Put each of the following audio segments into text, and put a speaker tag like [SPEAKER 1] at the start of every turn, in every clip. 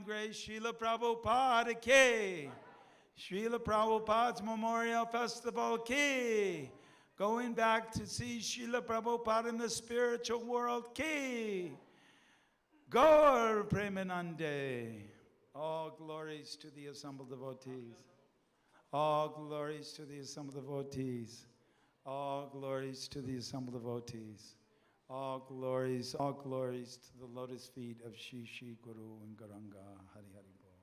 [SPEAKER 1] Grace Srila Prabhupada ki. Srila Prabhupada's Memorial Festival ki. Going back to see Srila Prabhupada in the spiritual world ki. Gaur Premanande. All glories to the assembled devotees. All glories to the assembled devotees. All glories to the assembled devotees. All glories to the lotus feet of Shri Shri Guru and Gauranga. Hari Hari Bol.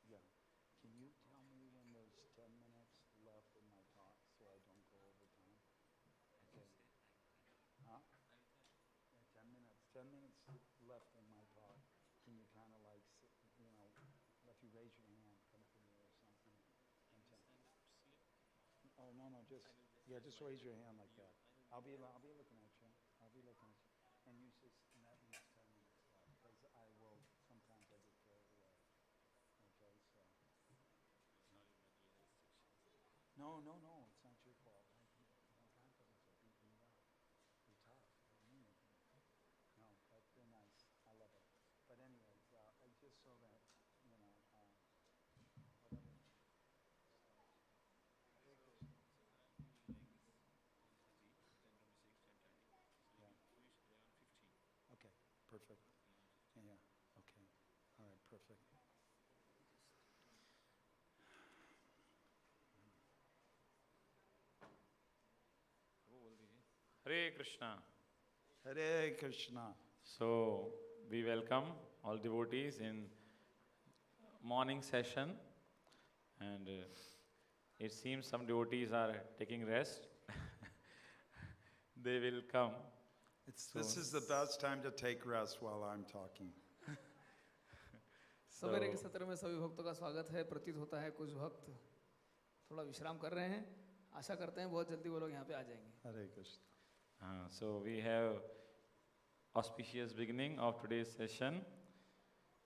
[SPEAKER 1] Yeah. Can you tell me when there's 10 minutes left in my talk so I don't go over time? Okay. Huh? 10 minutes. 10 minutes left in my talk. Can you kind of like, you know, if you raise your hand, come to me or something. Oh, no, just raise your hand like that. I'll be looking at you. And you just, and that means 10 minutes left, because sometimes I get carried away. Okay, so. No, it's not your fault. My grandparents are beating me up. They're tough. They're mean. No, but they're nice. I love it. But anyways, just so that, you know, whatever. Okay, perfect. Yeah, okay. All right, perfect.
[SPEAKER 2] Hare Krishna.
[SPEAKER 1] Hare Krishna.
[SPEAKER 2] So, we welcome all devotees in morning session, and it seems some devotees are taking rest. They will come.
[SPEAKER 1] This is the best time to take rest while I'm talking.
[SPEAKER 3] सवेरे के सत्र में सभी भक्तों का स्वागत है। प्रतीत होता है कुछ भक्त थोड़ा विश्राम कर रहे हैं। आशा करते हैं बहुत जल्दी वो लोग यहाँ पे आ जाएंगे।
[SPEAKER 1] Hare Krishna.
[SPEAKER 2] So we have auspicious beginning of today's session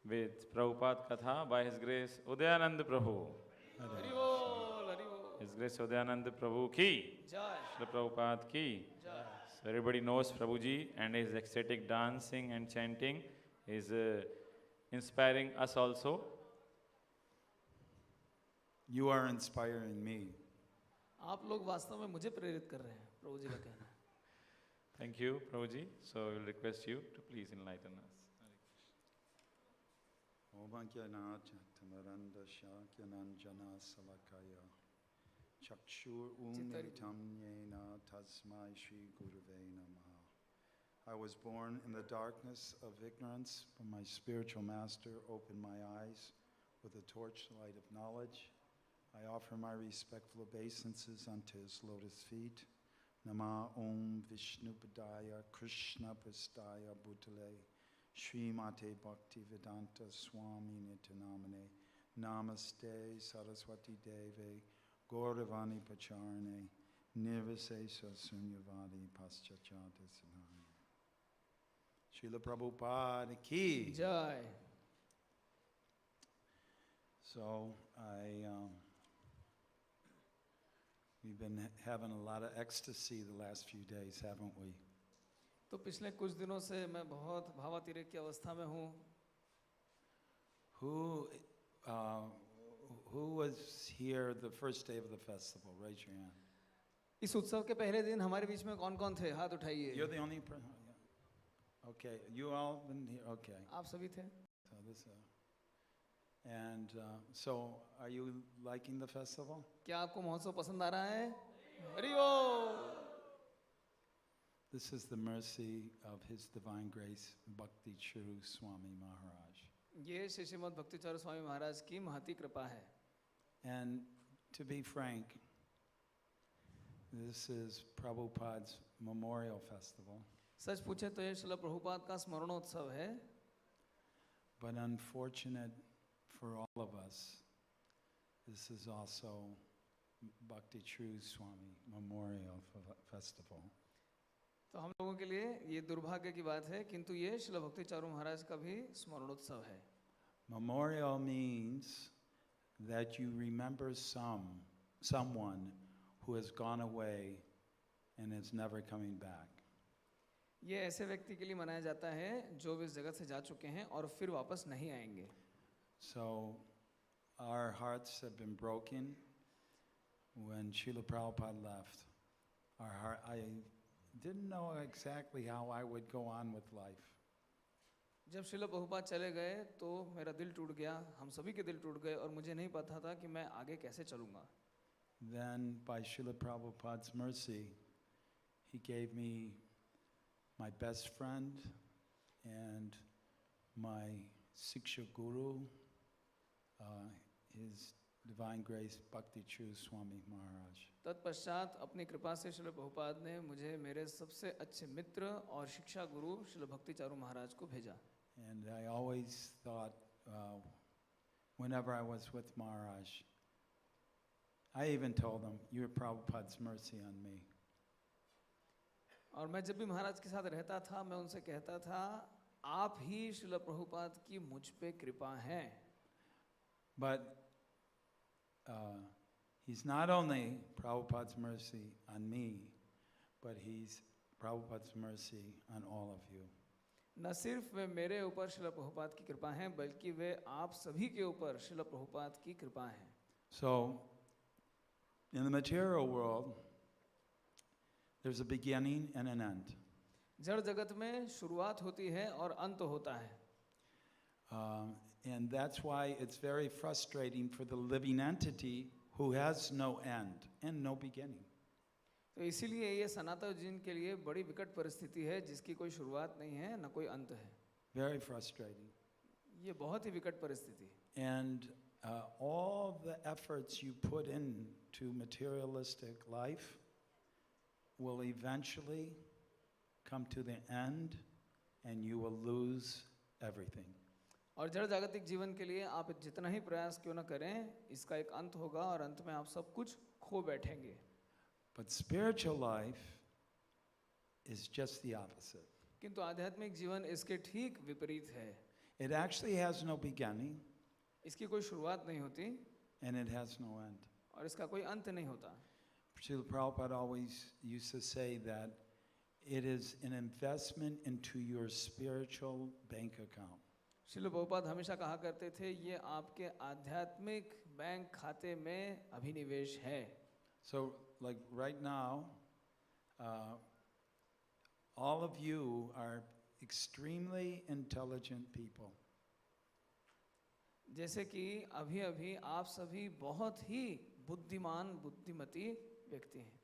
[SPEAKER 2] with Prabhupada Katha by His Grace Udayananda Prabhu.
[SPEAKER 3] Hari बोल, हरि बोल।
[SPEAKER 2] His Grace Udayananda Prabhu ki,
[SPEAKER 3] जय।
[SPEAKER 2] Srila Prabhupada ki. So everybody knows Prabhuji, and his ecstatic dancing and chanting is inspiring us also.
[SPEAKER 1] You are inspiring me.
[SPEAKER 3] आप लोग वास्तव में मुझे प्रेरित कर रहे हैं, प्रभु जी का कहना है।
[SPEAKER 2] Thank you, Prabhuji. So we will request you to please enlighten us.
[SPEAKER 1] Om Jnana Tamaranda Shakyananjana Salakaya Chakshur Umnitam Yena Tasmai Shri Gurave Namaha. I was born in the darkness of ignorance, but my spiritual master opened my eyes with the torchlight of knowledge. I offer my respectful obeisances unto his lotus feet. Nama Om Vishnupadaya Krishna Prastaya Bhutale Srimate Bhakti Vedanta Swami Nitanamane Namaste Saraswati Deve Gauravani Pacharane Nirvisesa Sunyavadi Paschachata Sanaya. Srila Prabhupada ki.
[SPEAKER 3] जय।
[SPEAKER 1] So we've been having a lot of ecstasy the last few days, haven't we?
[SPEAKER 3] तो पिछले कुछ दिनों से मैं बहुत भावातिरेक की अवस्था में हूँ।
[SPEAKER 1] Who was here the first day of the festival? Raise your hand.
[SPEAKER 3] इस उत्सव के पहले दिन हमारे बीच में कौन-कौन थे? हाथ उठाइए।
[SPEAKER 1] You're the only person. Okay, you all been here. Okay.
[SPEAKER 3] आप सभी थे।
[SPEAKER 1] So this, and so, are you liking the festival?
[SPEAKER 3] क्या आपको महोत्सव पसंद आ रहा है? हरि बोल।
[SPEAKER 1] This is the mercy of His Divine Grace, Bhakti Charu Swami Maharaj.
[SPEAKER 3] ये श्रीमद् भक्ति चारू स्वामी महाराज की महती कृपा है।
[SPEAKER 1] And to be frank, this is Prabhupada's Memorial Festival.
[SPEAKER 3] सच पूछे तो ये श्रील प्रभुपाद का स्मरणोत्सव है।
[SPEAKER 1] But unfortunate for all of us, this is also Bhakti Charu Swami Memorial Festival.
[SPEAKER 3] तो हम लोगों के लिए ये दुर्भाग्य की बात है, किंतु ये श्रील भक्ति चारू महाराज का भी स्मरणोत्सव है।
[SPEAKER 1] Memorial means that you remember some someone who has gone away and is never coming back.
[SPEAKER 3] ये ऐसे व्यक्ति के लिए मनाया जाता है जो इस जगत से जा चुके हैं और फिर वापस नहीं आएंगे.
[SPEAKER 1] So our hearts have been broken when Srila Prabhupada left. I didn't know exactly how I would go on with life.
[SPEAKER 3] जब श्रील प्रभुपाद चले गए तो मेरा दिल टूट गया, हम सभी के दिल टूट गए और मुझे नहीं पता था कि मैं आगे कैसे चलूँगा.
[SPEAKER 1] Then by Srila Prabhupada's mercy, he gave me my best friend and my Siksha Guru, His Divine Grace Bhakti True Swami Maharaja.
[SPEAKER 3] तत्पश्चात अपनी कृपा से श्रील प्रभुपाद ने मुझे मेरे सबसे अच्छे मित्र और शिक्षा गुरु श्रील भक्ति चारू महाराज को भेजा.
[SPEAKER 1] And I always thought, whenever I was with Maharaj, I even told him, "You're Prabhupada's mercy on me."
[SPEAKER 3] और मैं जब भी महाराज के साथ रहता था मैं उनसे कहता था आप ही श्रील प्रभुपाद की मुझ पे कृपा है.
[SPEAKER 1] But he's not only Prabhupada's mercy on me, but he's Prabhupada's mercy on all of you.
[SPEAKER 3] न सिर्फ वे मेरे ऊपर श्रील प्रभुपाद की कृपा है बल्कि वे आप सभी के ऊपर श्रील प्रभुपाद की कृपा है.
[SPEAKER 1] So, in the material world, there's a beginning and an end.
[SPEAKER 3] जड़ जगत में शुरुआत होती है और अंत होता है.
[SPEAKER 1] And that's why it's very frustrating for the living entity who has no end and no beginning.
[SPEAKER 3] तो इसीलिए ये सनातन जीवन के लिए बड़ी विकट परिस्थिति है जिसकी कोई शुरुआत नहीं है न कोई अंत है.
[SPEAKER 1] Very frustrating.
[SPEAKER 3] ये बहुत ही विकट परिस्थिति.
[SPEAKER 1] And all the efforts you put into materialistic life will eventually come to the end and you will lose everything.
[SPEAKER 3] और जड़ जागतिक जीवन के लिए आप जितना ही प्रयास क्यों न करें इसका एक अंत होगा और अंत में आप सब कुछ खो बैठेंगे.
[SPEAKER 1] But spiritual life is just the opposite.
[SPEAKER 3] किंतु आध्यात्मिक जीवन इसके ठीक विपरीत है.
[SPEAKER 1] It actually has no beginning
[SPEAKER 3] इसकी कोई शुरुआत नहीं होती
[SPEAKER 1] and it has no end.
[SPEAKER 3] और इसका कोई अंत नहीं होता.
[SPEAKER 1] Srila Prabhupada always used to say that it is an investment into your spiritual bank account.
[SPEAKER 3] Srila Prabhupada हमेशा कहा करते थे ये आपके आध्यात्मिक बैंक खाते में अभिनिवेश है.
[SPEAKER 1] So like right now, all of you are extremely intelligent people.
[SPEAKER 3] जैसे कि अभी अभी आप सभी बहुत ही बुद्धिमान बुद्धिमती व्यक्ति हैं.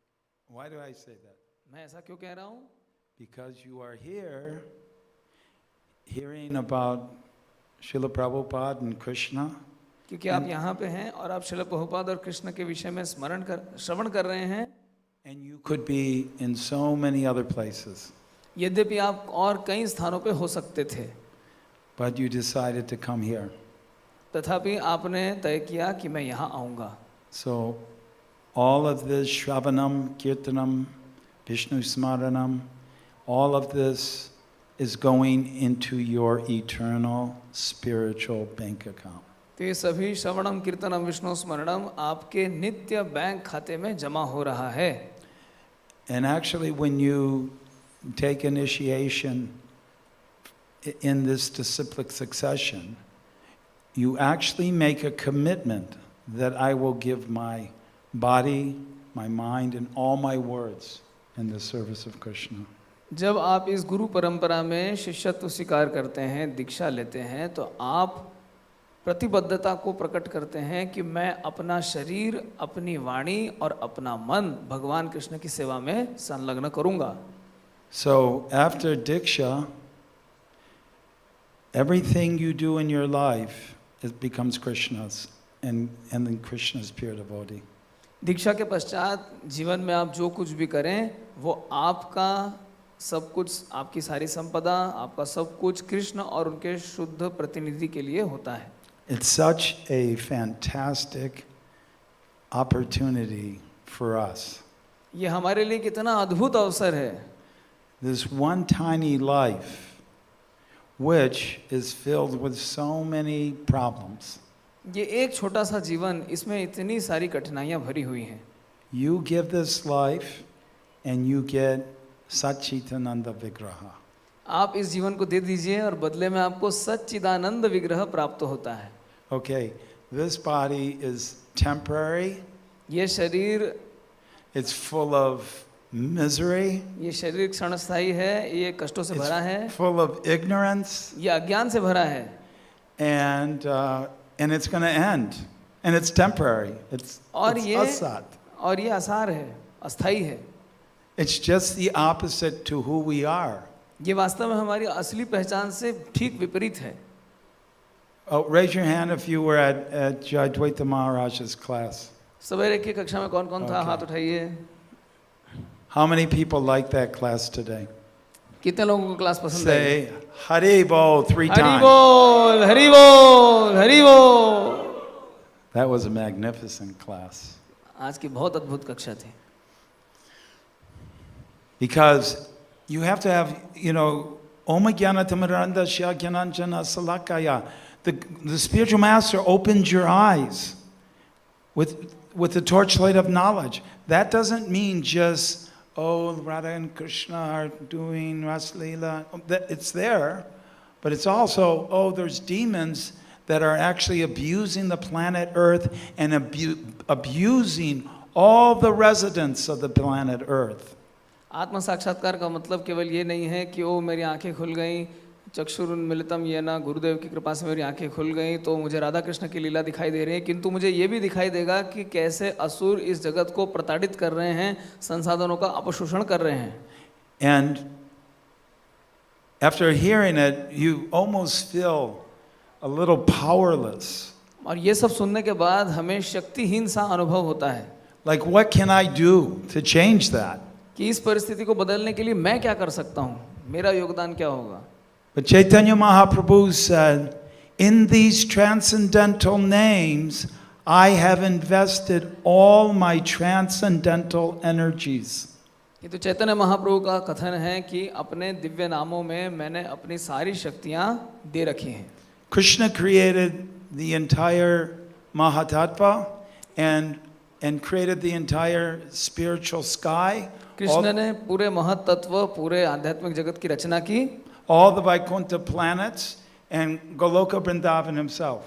[SPEAKER 1] Why do I say that?
[SPEAKER 3] मैं ऐसा क्यों कह रहा हूँ?
[SPEAKER 1] Because you are here hearing about Srila Prabhupada and Krishna.
[SPEAKER 3] क्योंकि आप यहाँ पे हैं और आप श्रील प्रभुपाद और कृष्ण के विषय में श्रवण कर रहे हैं.
[SPEAKER 1] And you could be in so many other places.
[SPEAKER 3] यद्यपि आप और कई स्थानों पे हो सकते थे.
[SPEAKER 1] But you decided to come here.
[SPEAKER 3] तथापि आपने तय किया कि मैं यहाँ आऊँगा.
[SPEAKER 1] So all of this Shravanam, Kirtanam, Vishnu Smaranam, all of this is going into your eternal spiritual bank account.
[SPEAKER 3] तो ये सभी श्रवणम कीर्तनम विष्णु स्मरणम आपके नित्य बैंक खाते में जमा हो रहा है.
[SPEAKER 1] And actually when you take initiation in this disciplic succession, you actually make a commitment that I will give my body, my mind and all my words in the service of Krishna.
[SPEAKER 3] जब आप इस गुरु परंपरा में शिष्यत्व स्वीकार करते हैं, दीक्षा लेते हैं, तो आप प्रतिबद्धता को प्रकट करते हैं कि मैं अपना शरीर, अपनी वाणी और अपना मन भगवान कृष्ण की सेवा में संलग्न करूंगा.
[SPEAKER 1] So after Diksha, everything you do in your life it becomes Krishna's and then Krishna's pure devotee.
[SPEAKER 3] दीक्षा के पश्चात जीवन में आप जो कुछ भी करें वो आपका सब कुछ, आपकी सारी संपदा, आपका सब कुछ कृष्ण और उनके शुद्ध प्रतिनिधि के लिए होता है.
[SPEAKER 1] It's such a fantastic opportunity for us.
[SPEAKER 3] ये हमारे लिए कितना अद्भुत अवसर है.
[SPEAKER 1] This one tiny life which is filled with so many problems.
[SPEAKER 3] ये एक छोटा सा जीवन, इसमें इतनी सारी कठिनाइयां भरी हुई हैं.
[SPEAKER 1] You give this life and you get Satchitananda Vigraha.
[SPEAKER 3] आप इस जीवन को दे दीजिए और बदले में आपको सच्चिदानंद विग्रह प्राप्त होता है.
[SPEAKER 1] Okay, this body is temporary.
[SPEAKER 3] ये शरीर
[SPEAKER 1] It's full of misery.
[SPEAKER 3] ये शरीर क्षणस्थायी है, ये कष्टों से भरा है,
[SPEAKER 1] It's full of ignorance.
[SPEAKER 3] ये अज्ञान से भरा है,
[SPEAKER 1] And it's going to end. And it's temporary. It's asat.
[SPEAKER 3] और ये आसार है, अस्थाई है.
[SPEAKER 1] It's just the opposite to who we are.
[SPEAKER 3] ये वास्तव में हमारी असली पहचान से ठीक विपरीत है.
[SPEAKER 1] Oh, raise your hand if you were at Advaita Maharaja's class.
[SPEAKER 3] सवेरे की कक्षा में कौन कौन था?
[SPEAKER 1] Okay.
[SPEAKER 3] हाथ उठाइए.
[SPEAKER 1] How many people like that class today?
[SPEAKER 3] कितने लोगों को क्लास पसंद आई?
[SPEAKER 1] Say Hari Bol 3
[SPEAKER 3] Hari
[SPEAKER 1] times.
[SPEAKER 3] बोल, हरि बोल, हरि बोल.
[SPEAKER 1] That was a magnificent class.
[SPEAKER 3] आज की बहुत अद्भुत कक्षा थी.
[SPEAKER 1] Because you have to have, Om Jnana Tamaranda Shya Jnananjana Salakaya. The spiritual master opened your eyes with the torchlight of knowledge. That doesn't mean just, Radha and Krishna are doing Ras Leela. It's there, but it's also, there's demons that are actually abusing the planet Earth and abusing all the residents of the planet Earth.
[SPEAKER 3] आत्म साक्षात्कार का मतलब केवल ये नहीं है कि मेरी आंखें खुल गई, चक्षुरुन्मिलितम ये ना, गुरुदेव की कृपा से मेरी आंखें खुल गई तो मुझे राधा कृष्ण की लीला दिखाई दे रही है, किंतु मुझे ये भी दिखाई देगा कि कैसे असुर इस जगत को प्रताड़ित कर रहे हैं, संसाधनों का अपशोषण कर रहे हैं.
[SPEAKER 1] And after hearing it, you almost feel a little powerless.
[SPEAKER 3] और ये सब सुनने के बाद हमें शक्तिहीन सा अनुभव होता है.
[SPEAKER 1] Like, what can I do to change that?
[SPEAKER 3] कि इस परिस्थिति को बदलने के लिए मैं क्या कर सकता हूँ, मेरा योगदान क्या होगा.
[SPEAKER 1] But Chaitanya Mahaprabhu said, in these transcendental names, I have invested all my transcendental energies.
[SPEAKER 3] ये तो चैतन्य महाप्रभु का कथन है कि अपने दिव्य नामों में मैंने अपनी सारी शक्तियाँ दे रखी हैं.
[SPEAKER 1] Krishna created the entire Mahatattva and created the entire spiritual sky.
[SPEAKER 3] Krishna ने पूरे महत्त्व, पूरे आध्यात्मिक जगत की रचना की.
[SPEAKER 1] All the Vaikuntha planets and Goloka Vrindavan himself.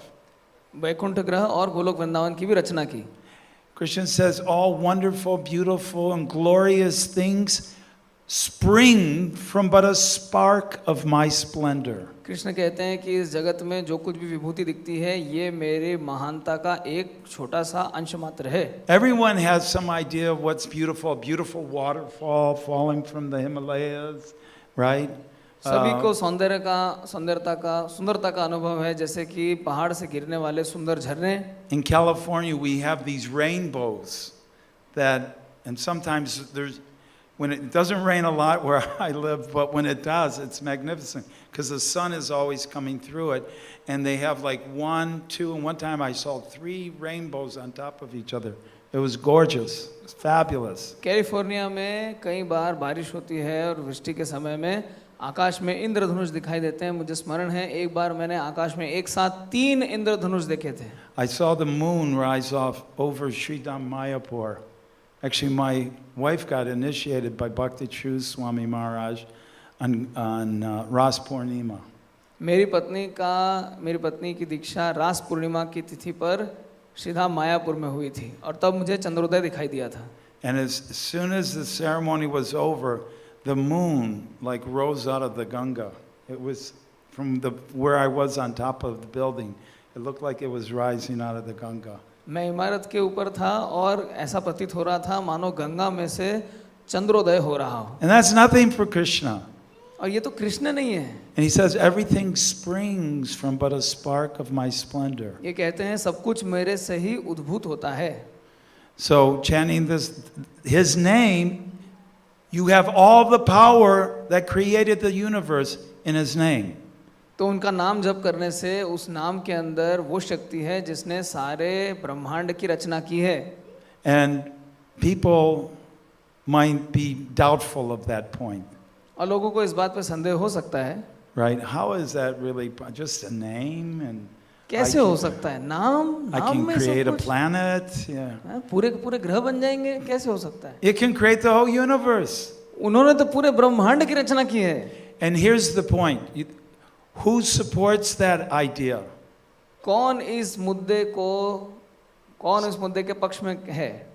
[SPEAKER 3] Vaikuntha ग्रह और गोलोक वृंदावन की भी रचना की.
[SPEAKER 1] Krishna says all wonderful, beautiful and glorious things spring from but a spark of my splendor.
[SPEAKER 3] Krishna कहते हैं कि इस जगत में जो कुछ भी विभूति दिखती है ये मेरे महानता का एक छोटा सा अंश मात्र है.
[SPEAKER 1] Everyone has some idea of what's beautiful, a beautiful waterfall falling from the Himalayas, right?
[SPEAKER 3] सभी को सुंदरता का अनुभव है, जैसे कि पहाड़ से गिरने वाले सुंदर झरने.
[SPEAKER 1] In California we have these rainbows and sometimes when it doesn't rain a lot where I live, but when it does, it's magnificent because the sun is always coming through it, and they have like 1, 2, and one time I saw 3 rainbows on top of each other. It was gorgeous. It's fabulous.
[SPEAKER 3] California में कई बार बारिश होती है और वृष्टि के समय में आकाश में इंद्रधनुष दिखाई देते हैं. मुझे स्मरण है एक बार मैंने आकाश में एक साथ 3 इंद्रधनुष देखे थे.
[SPEAKER 1] I saw the moon rise off over Sridham Mayapur. Actually, my wife got initiated by Bhakti True Swami Maharaja on Ras Purnima.
[SPEAKER 3] मेरी पत्नी की दीक्षा रास पूर्णिमा की तिथि पर श्रीधाम मायापुर में हुई थी और तब मुझे चंद्रोदय दिखाई दिया था.
[SPEAKER 1] And as soon as the ceremony was over, the moon like rose out of the Ganga. It was from where I was on top of the building. It looked like it was rising out of the Ganga.
[SPEAKER 3] मैं इमारत के ऊपर था और ऐसा प्रतीत हो रहा था मानो गंगा में से चंद्रोदय हो रहा हो.
[SPEAKER 1] And that's nothing for Krishna.
[SPEAKER 3] और ये तो कृष्ण नहीं है.
[SPEAKER 1] And he says everything springs from but a spark of my splendor.
[SPEAKER 3] ये कहते हैं सब कुछ मेरे से ही उद्भूत होता है.
[SPEAKER 1] So chanting his name, you have all the power that created the universe in his name.
[SPEAKER 3] तो उनका नाम जप करने से उस नाम के अंदर वो शक्ति है जिसने सारे ब्रह्मांड की रचना की है.
[SPEAKER 1] And people might be doubtful of that point.
[SPEAKER 3] और लोगों को इस बात पे संदेह हो सकता है.
[SPEAKER 1] Right? How is that really just a name? And
[SPEAKER 3] कैसे हो सकता है? नाम
[SPEAKER 1] I
[SPEAKER 3] नाम
[SPEAKER 1] can
[SPEAKER 3] में सब
[SPEAKER 1] create a
[SPEAKER 3] कुछ,
[SPEAKER 1] planet. Yeah.
[SPEAKER 3] हाँ, पूरे के पूरे ग्रह बन जाएंगे, कैसे हो सकता है?
[SPEAKER 1] It can create the whole universe.
[SPEAKER 3] उन्होंने तो पूरे ब्रह्मांड की रचना की है.
[SPEAKER 1] And here's the point. Who supports that idea?
[SPEAKER 3] कौन इस मुद्दे के पक्ष में है?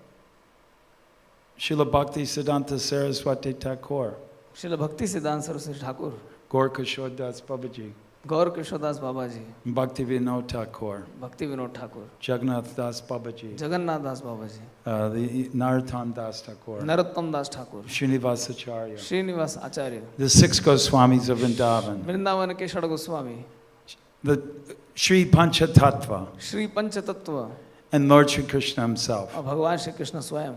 [SPEAKER 1] Srila Bhakti Siddhanta Saraswati Thakur,
[SPEAKER 3] Srila भक्ति सिद्धांत Saraswati Thakur,
[SPEAKER 1] Gaur Kishore Das Babaji,
[SPEAKER 3] गौर किशोरदास बाबा जी,
[SPEAKER 1] Bhakti Vinod Thakur,
[SPEAKER 3] भक्ति Vinod Thakur,
[SPEAKER 1] Jagannath Das Babaji,
[SPEAKER 3] Jagannath Das Baba ji,
[SPEAKER 1] the Narottam Das Thakur,
[SPEAKER 3] Narottam Das Thakur,
[SPEAKER 1] Srinivasacharya,
[SPEAKER 3] Srinivas Acharya,
[SPEAKER 1] the 6 Goswamis of Vrindavan,
[SPEAKER 3] Vrindavan के षड Goswami,
[SPEAKER 1] the Sri Panchatattva,
[SPEAKER 3] Shri पंचतत्व
[SPEAKER 1] and Lord Sri Krishna himself.
[SPEAKER 3] और भगवान श्री कृष्ण स्वयं.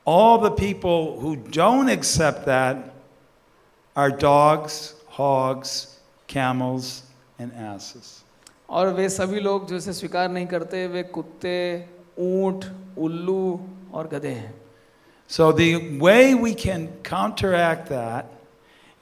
[SPEAKER 1] All the people who don't accept that are dogs, hogs, camels, and asses.
[SPEAKER 3] और वे सभी लोग जो इसे स्वीकार नहीं करते वे कुत्ते, ऊंट, उल्लू और गधे हैं.
[SPEAKER 1] So the way we can counteract that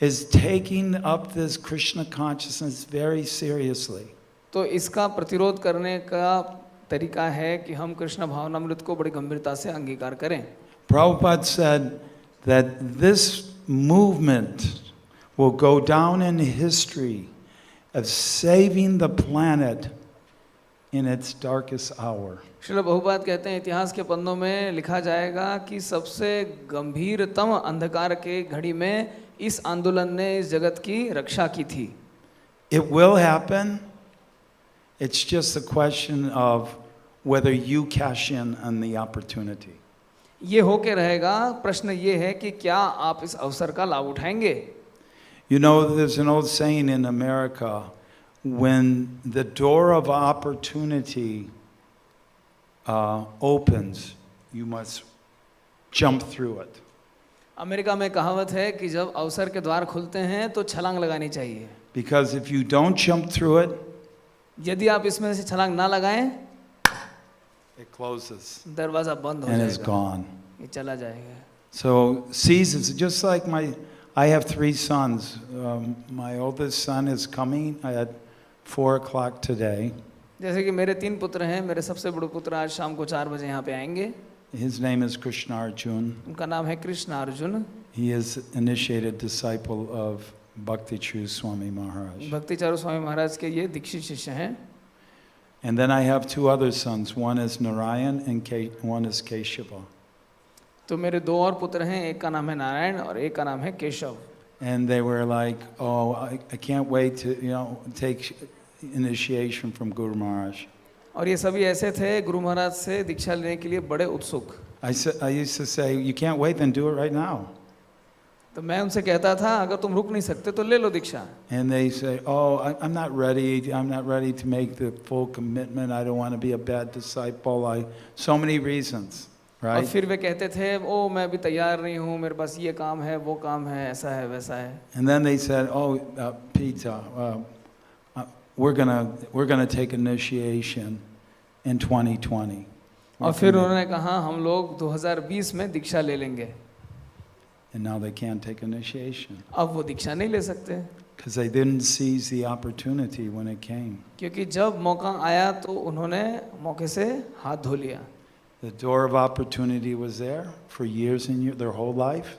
[SPEAKER 1] is taking up this Krishna consciousness very seriously.
[SPEAKER 3] तो इसका प्रतिरोध करने का तरीका है कि हम कृष्ण भावनामृत को बड़ी गंभीरता से अंगीकार करें.
[SPEAKER 1] Prabhupada said that this movement will go down in history of saving the planet in its darkest hour.
[SPEAKER 3] Srila Prabhupada कहते हैं इतिहास के पन्नों में लिखा जाएगा कि सबसे गंभीरतम अंधकार के घड़ी में इस आंदोलन ने इस जगत की रक्षा की थी.
[SPEAKER 1] It will happen. It's just a question of whether you cash in on the opportunity.
[SPEAKER 3] ये होके रहेगा. प्रश्न ये है कि क्या आप इस अवसर का लाभ उठाएंगे.
[SPEAKER 1] You know, there's an old saying in America, when the door of opportunity opens, you must jump through it.
[SPEAKER 3] America में कहावत है कि जब अवसर के द्वार खुलते हैं तो छलांग लगानी चाहिए.
[SPEAKER 1] Because if you don't jump through it,
[SPEAKER 3] यदि आप इसमें से छलांग ना लगाएं,
[SPEAKER 1] it closes
[SPEAKER 3] दरवाजा बंद हो
[SPEAKER 1] and is
[SPEAKER 3] जाएगा,
[SPEAKER 1] gone.
[SPEAKER 3] ये चला जाएगा.
[SPEAKER 1] So seasons, just like I have 3 sons. My oldest son is coming at 4 o'clock today.
[SPEAKER 3] जैसे कि मेरे 3 पुत्र हैं. मेरे सबसे बड़े पुत्र आज शाम को 4 बजे यहाँ पे आएंगे.
[SPEAKER 1] His name is Krishna Arjun.
[SPEAKER 3] उनका नाम है Krishna Arjun.
[SPEAKER 1] He is initiated disciple of Bhakti True Swami Maharaj.
[SPEAKER 3] भक्ति चारू स्वामी महाराज के ये दीक्षित शिष्य हैं.
[SPEAKER 1] And then I have 2 other sons. One is Narayan and one is Keshava.
[SPEAKER 3] तो मेरे 2 और पुत्र हैं. एक का नाम है नारायण और एक का नाम है Keshav.
[SPEAKER 1] And they were like, oh, I can't wait to, take initiation from Guru Maharaj.
[SPEAKER 3] और ये सभी ऐसे थे गुरु महाराज से दीक्षा लेने के लिए बड़े उत्सुक.
[SPEAKER 1] I used to say, you can't wait, then do it right now.
[SPEAKER 3] तो मैं उनसे कहता था अगर तुम रुक नहीं सकते तो ले लो दीक्षा.
[SPEAKER 1] And they say, oh, I'm not ready. I'm not ready to make the full commitment. I don't want to be a bad disciple. So many reasons,
[SPEAKER 3] और
[SPEAKER 1] right?
[SPEAKER 3] फिर वे कहते थे ओ मैं अभी तैयार नहीं हूँ, मेरे पास ये काम है, वो काम है, ऐसा है, वैसा है.
[SPEAKER 1] And then they said, oh, Peter, we're gonna take initiation in 2020.
[SPEAKER 3] और फिर उन्होंने कहा हम लोग 2020 में दीक्षा ले लेंगे.
[SPEAKER 1] And now they can't take initiation
[SPEAKER 3] अब वो दीक्षा नहीं ले सकते
[SPEAKER 1] because they didn't seize the opportunity when it came.
[SPEAKER 3] क्योंकि जब मौका आया तो उन्होंने मौके से हाथ धो लिया.
[SPEAKER 1] The door of opportunity was there for years and years, their whole life.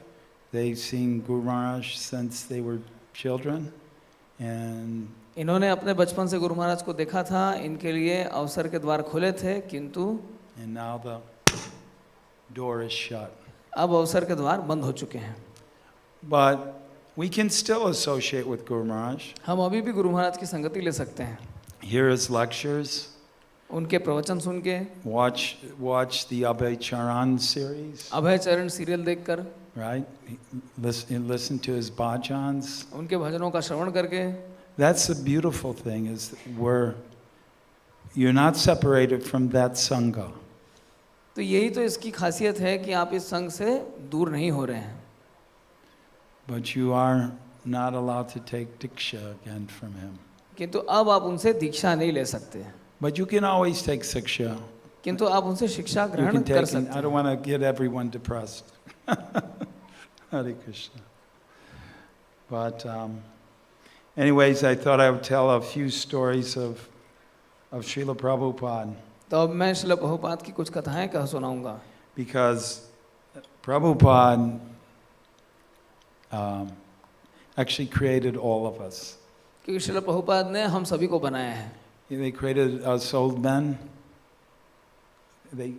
[SPEAKER 1] They've seen Guru Maharaj since they were children, and
[SPEAKER 3] इन्होंने अपने बचपन से गुरु महाराज को देखा था. इनके लिए अवसर के द्वार खुले थे किंतु
[SPEAKER 1] now the door is shut.
[SPEAKER 3] अब अवसर के द्वार बंद हो चुके हैं.
[SPEAKER 1] But we can still associate with Guru Maharaj,
[SPEAKER 3] हम अभी भी गुरु महाराज की संगति ले सकते हैं.
[SPEAKER 1] hear his lectures,
[SPEAKER 3] उनके प्रवचन सुन के,
[SPEAKER 1] watch the Abhay Charan series,
[SPEAKER 3] अभय चरण सीरियल देखकर,
[SPEAKER 1] right? Listen to his bhajans.
[SPEAKER 3] उनके भजनों का श्रवण करके.
[SPEAKER 1] That's the beautiful thing, is you're not separated from that sangha.
[SPEAKER 3] तो यही तो इसकी खासियत है कि आप इस संघ से दूर नहीं हो रहे हैं.
[SPEAKER 1] But you are not allowed to take diksha again from him.
[SPEAKER 3] किंतु अब आप उनसे दीक्षा नहीं ले सकते.
[SPEAKER 1] But you can always take siksha.
[SPEAKER 3] किंतु आप उनसे शिक्षा
[SPEAKER 1] You
[SPEAKER 3] ग्रहण
[SPEAKER 1] can
[SPEAKER 3] कर
[SPEAKER 1] take.
[SPEAKER 3] सकते
[SPEAKER 1] I don't
[SPEAKER 3] हैं.
[SPEAKER 1] want to get everyone depressed. Hare Krishna. But anyways, I thought I would tell a few stories of of Srila Prabhupada.
[SPEAKER 3] तो अब मैं श्रील प्रभुपाद की कुछ कथाएं कह सुनाऊंगा,
[SPEAKER 1] Because Prabhupada actually created all of us.
[SPEAKER 3] क्योंकि श्रील प्रभुपाद ने हम सभी को बनाया है.
[SPEAKER 1] They created us old men. He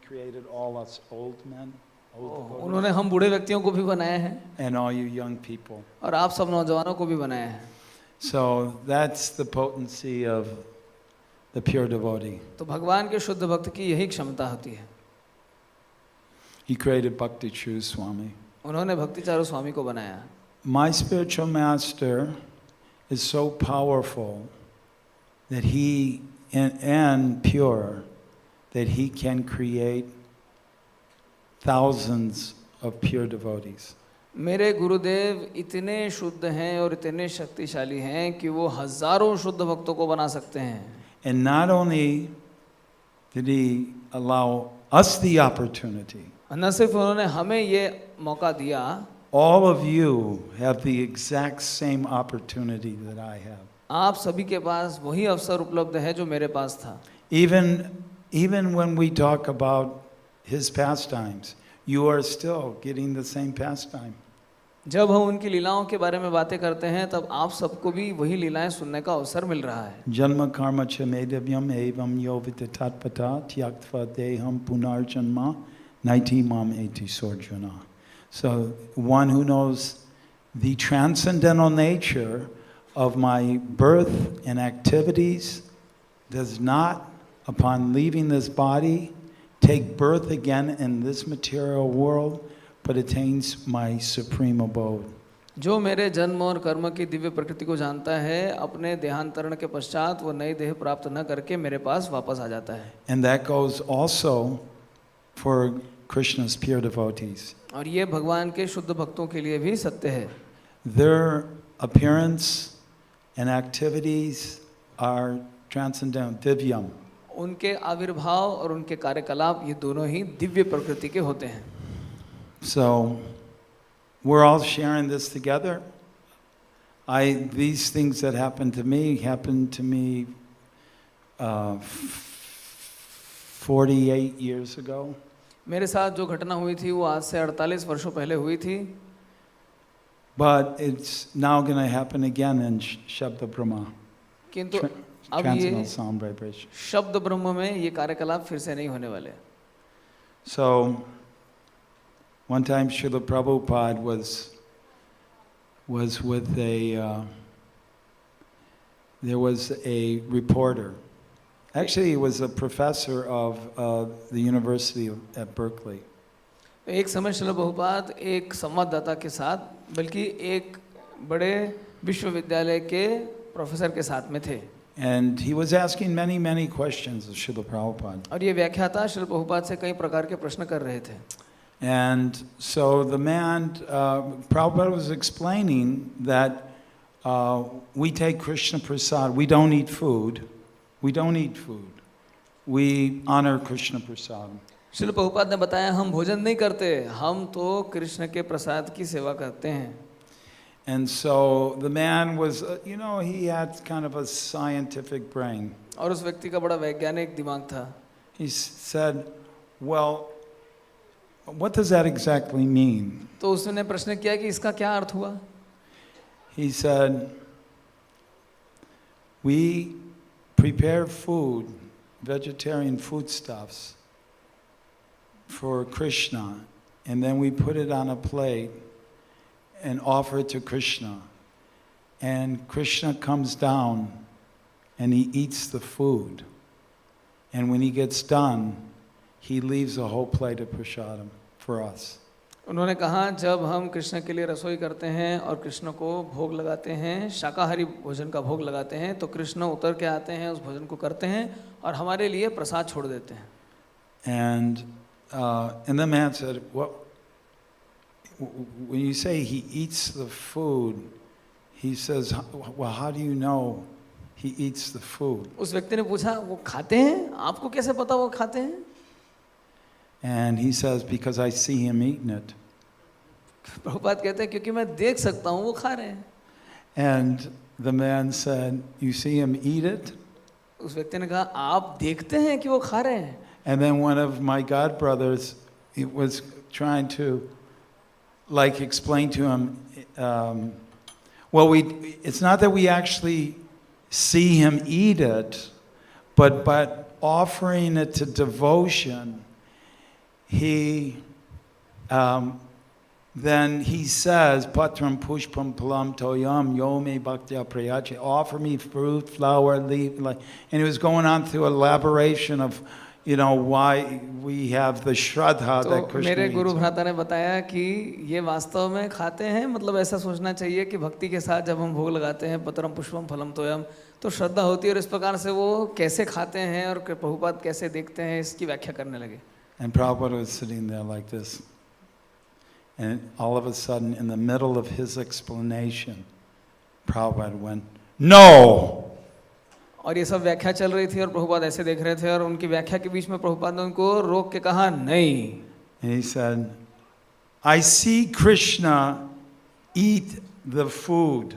[SPEAKER 1] created all us old men.
[SPEAKER 3] उन्होंने हम बूढ़े व्यक्तियों को भी बनाया है
[SPEAKER 1] And all you young people.
[SPEAKER 3] और आप सब नौजवानों को भी बनाया है.
[SPEAKER 1] So that's the potency of the pure devotee.
[SPEAKER 3] तो भगवान के शुद्ध भक्त की यही क्षमता होती है.
[SPEAKER 1] He created Bhakti Charu Swami.
[SPEAKER 3] उन्होंने भक्ति चारू स्वामी को बनाया.
[SPEAKER 1] My spiritual master is so powerful that he and pure that he can create thousands of pure devotees.
[SPEAKER 3] मेरे गुरुदेव इतने शुद्ध हैं और इतने शक्तिशाली हैं कि वो हजारों शुद्ध भक्तों को बना सकते हैं.
[SPEAKER 1] And not only did he allow us the opportunity,
[SPEAKER 3] न सिर्फ उन्होंने हमें ये मौका दिया,
[SPEAKER 1] all of you have the exact same opportunity that I have.
[SPEAKER 3] आप सभी के पास वही अवसर उपलब्ध है जो मेरे पास था.
[SPEAKER 1] Even when we talk about his pastimes, you are still getting the same pastime.
[SPEAKER 3] जब हम उनकी लीलाओं के बारे में बातें करते हैं तब आप सबको भी वही लीलाएं सुनने का अवसर मिल रहा है.
[SPEAKER 1] Janma karma cha medavyam evam yovita tatpata tyaktva deham punarjanma naiti mam eti sorjuna. So one who knows the transcendental nature of my birth and activities does not, upon leaving this body, take birth again in this material world, but attains my supreme abode.
[SPEAKER 3] जो मेरे जन्म और कर्म की दिव्य प्रकृति को जानता है, अपने देहांतरण के पश्चात वो नई देह प्राप्त न करके मेरे पास वापस आ जाता है.
[SPEAKER 1] And that goes also for Krishna's pure devotees.
[SPEAKER 3] और ये भगवान के शुद्ध भक्तों के लिए भी सत्य है.
[SPEAKER 1] Their appearance and activities are transcendental, divyam.
[SPEAKER 3] उनके आविर्भाव और उनके कार्यकलाप ये दोनों ही दिव्य प्रकृति के होते हैं.
[SPEAKER 1] So we're all sharing this together. These things that happened to me 48 years ago.
[SPEAKER 3] मेरे साथ जो घटना हुई थी वो आज से 48 वर्षों पहले हुई थी.
[SPEAKER 1] But it's now going to happen again in Shabda Brahma.
[SPEAKER 3] किंतु अब
[SPEAKER 1] Transcendental
[SPEAKER 3] ये
[SPEAKER 1] sound vibration.
[SPEAKER 3] शब्द ब्रह्म में ये कार्यकलाप फिर से नहीं होने वाले.
[SPEAKER 1] So one time Srila Prabhupada was with there was a reporter. Actually, he was a professor of the University at Berkeley.
[SPEAKER 3] एक समय श्रील प्रभुपाद एक संवाददाता के साथ, बल्कि एक बड़े विश्वविद्यालय के प्रोफेसर के साथ में थे.
[SPEAKER 1] And he was asking many questions of Srila Prabhupada.
[SPEAKER 3] और ये व्याख्याता श्रील प्रभुपाद से कई प्रकार के प्रश्न कर रहे थे.
[SPEAKER 1] And so the man, Prabhupada was explaining that we take Krishna Prasad, we don't eat food. We don't eat food. We honor Krishna Prasad.
[SPEAKER 3] Srila Prabhupada ने बताया हम भोजन नहीं करते, हम तो कृष्ण के प्रसाद की सेवा करते हैं.
[SPEAKER 1] And so the man was, he had kind of a scientific brain.
[SPEAKER 3] और उस व्यक्ति का बड़ा वैज्ञानिक दिमाग था.
[SPEAKER 1] He said, well, what does that exactly mean?
[SPEAKER 3] तो उसने प्रश्न किया कि इसका क्या अर्थ हुआ.
[SPEAKER 1] He said, we prepare food, vegetarian foodstuffs for Krishna, and then we put it on a plate and offer it to Krishna. And Krishna comes down and he eats the food. And when he gets done, he leaves a whole plate of prasadam for us.
[SPEAKER 3] उन्होंने कहा जब हम कृष्ण के लिए रसोई करते हैं और कृष्ण को भोग लगाते हैं, शाकाहारी भोजन का भोग लगाते हैं, तो कृष्ण उतर के आते हैं, उस भोजन को करते हैं और हमारे लिए प्रसाद छोड़ देते हैं.
[SPEAKER 1] And the man said, "What? When you say he eats the food," he says, "Well, how do you know he eats the food?"
[SPEAKER 3] उस व्यक्ति ने पूछा वो खाते हैं, आपको कैसे पता वो खाते हैं?
[SPEAKER 1] And he says, "Because I see him eating it."
[SPEAKER 3] Prabhupada कहते हैं क्योंकि मैं देख सकता हूँ वो खा रहे हैं.
[SPEAKER 1] And the man said, "You see him eat it?"
[SPEAKER 3] उस व्यक्ति ने कहा आप देखते हैं कि वो खा रहे हैं?
[SPEAKER 1] And then one of my god brothers, he was trying to like explain to him, well, it's not that we actually see him eat it, but offering it to devotion, then he says, Patram pushpam palam toyam yome bhaktya prayache, offer me fruit, flower, leaf, like, and he was going on through elaboration of, you know, why we have the shraddha that Krishna
[SPEAKER 3] मेरे गुरु
[SPEAKER 1] eats.
[SPEAKER 3] भ्राता ने बताया कि ये वास्तव में खाते हैं, मतलब ऐसा सोचना चाहिए कि भक्ति के साथ जब हम भोग लगाते हैं पत्रम पुष्पम फलम तोयम, तो श्रद्धा होती है और इस प्रकार से वो कैसे खाते हैं और प्रभुपाद कैसे देखते हैं इसकी व्याख्या करने लगे.
[SPEAKER 1] And Prabhupada was sitting there like this. And all of a sudden, in the middle of his explanation, Prabhupada went, "No!"
[SPEAKER 3] और ये सब व्याख्या चल रही थी और प्रभुपाद ऐसे देख रहे थे और उनकी व्याख्या के बीच में प्रभुपाद ने उनको रोक के कहा नहीं.
[SPEAKER 1] And he said, "I see Krishna eat the food.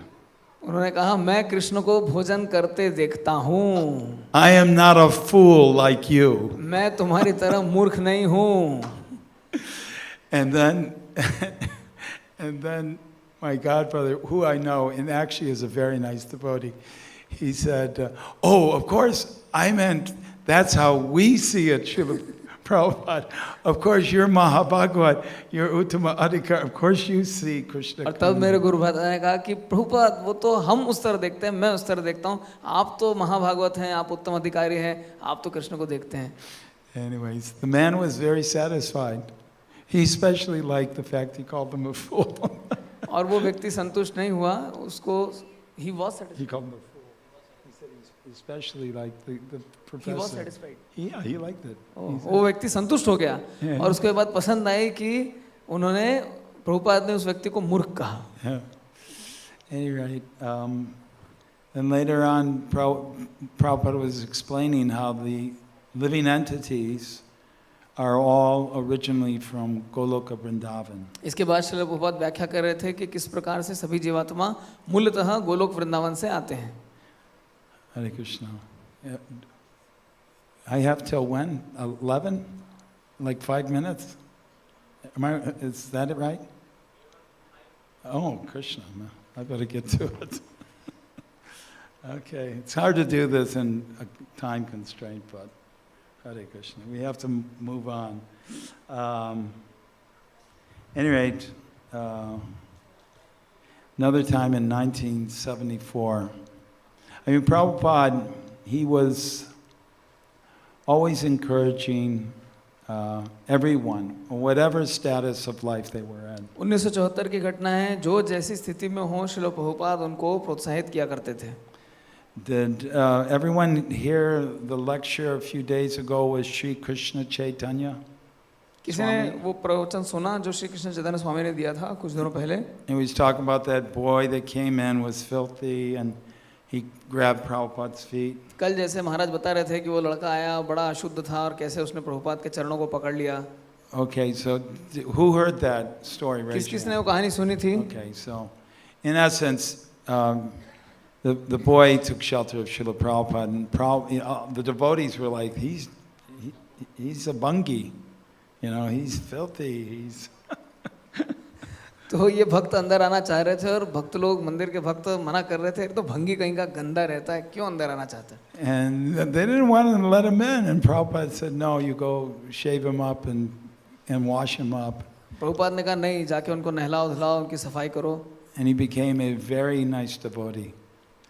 [SPEAKER 3] उन्होंने कहा मैं कृष्ण को भोजन करते देखता हूँ.
[SPEAKER 1] I am not a fool like you."
[SPEAKER 3] मैं तुम्हारी तरह मूर्ख नहीं हूँ.
[SPEAKER 1] And then my godbrother, who I know, and actually is a very nice devotee, he said, "Oh, of course, I meant that's how we see it, Srila Prabhupada. Of course, you're Mahabhagavat, you're Uttama Adhikar, of course you see Krishna."
[SPEAKER 3] और तब मेरे गुरु भ्राता ने कहा कि प्रभुपाद वो तो हम उस तरह देखते हैं, मैं उस तरह देखता हूँ, आप तो महाभागवत हैं, आप उत्तम अधिकारी हैं, आप तो कृष्ण को देखते हैं.
[SPEAKER 1] Anyways, the man was very satisfied. He especially liked the fact he called them a fool.
[SPEAKER 3] और वो व्यक्ति संतुष्ट नहीं हुआ, उसको he was satisfied.
[SPEAKER 1] He called them a fool. He said he especially liked the professor.
[SPEAKER 3] He was satisfied.
[SPEAKER 1] Yeah, he liked it.
[SPEAKER 3] वो व्यक्ति संतुष्ट हो गया और उसके बाद पसंद आई कि उन्होंने प्रभुपाद ने उस व्यक्ति को मूर्ख कहा.
[SPEAKER 1] Yeah. Anyway, and later on, Prabhupada was explaining how the living entities are all originally from Goloka Vrindavan.
[SPEAKER 3] इसके बाद श्रील प्रभुपाद व्याख्या कर रहे थे कि किस प्रकार से सभी जीवात्मा मूलतः गोलोक वृंदावन से आते हैं.
[SPEAKER 1] Hare Krishna. Yeah. I have till when? 11? Like 5 minutes? Is that it right? Oh, Krishna. I better get to it. Okay. It's hard to do this in a time constraint, but Hare Krishna. We have to move on. Anyway, another time in 1974, I mean, Prabhupada, he was always encouraging everyone, whatever status of life they were in.
[SPEAKER 3] 1974 की घटना है, जो जैसी स्थिति में हो श्रील प्रभुपाद उनको प्रोत्साहित किया करते थे.
[SPEAKER 1] Did everyone hear the lecture a few days ago with Sri Krishna Chaitanya?
[SPEAKER 3] किसी ने वो प्रवचन सुना जो श्री कृष्ण चैतन्य स्वामी ने दिया था कुछ दिनों पहले?
[SPEAKER 1] And we was talking about that boy that came in was filthy and he grabbed Prabhupada's feet.
[SPEAKER 3] कल जैसे महाराज बता रहे थे कि वो लड़का आया बड़ा अशुद्ध था और कैसे उसने प्रभुपाद के चरणों को पकड़ लिया.
[SPEAKER 1] Okay, so who heard that story?
[SPEAKER 3] किस किसने वो कहानी सुनी थी?
[SPEAKER 1] Okay, so in essence, the boy took shelter of Srila Prabhupada, and the devotees were like, he's a bungie, you know, he's filthy, he's.
[SPEAKER 3] तो ये भक्त अंदर आना चाह रहे थे और भक्त लोग मंदिर के भक्त मना कर रहे थे, तो भंगी कहीं का गंदा रहता है, क्यों अंदर आना चाहता है?
[SPEAKER 1] And they didn't want to let him in, and Prabhupada said, "No, you go shave him up and wash him up."
[SPEAKER 3] Prabhupada ने कहा नहीं, जाके उनको नहलाओ धुलाओ, उनकी सफाई करो.
[SPEAKER 1] And he became a very nice devotee.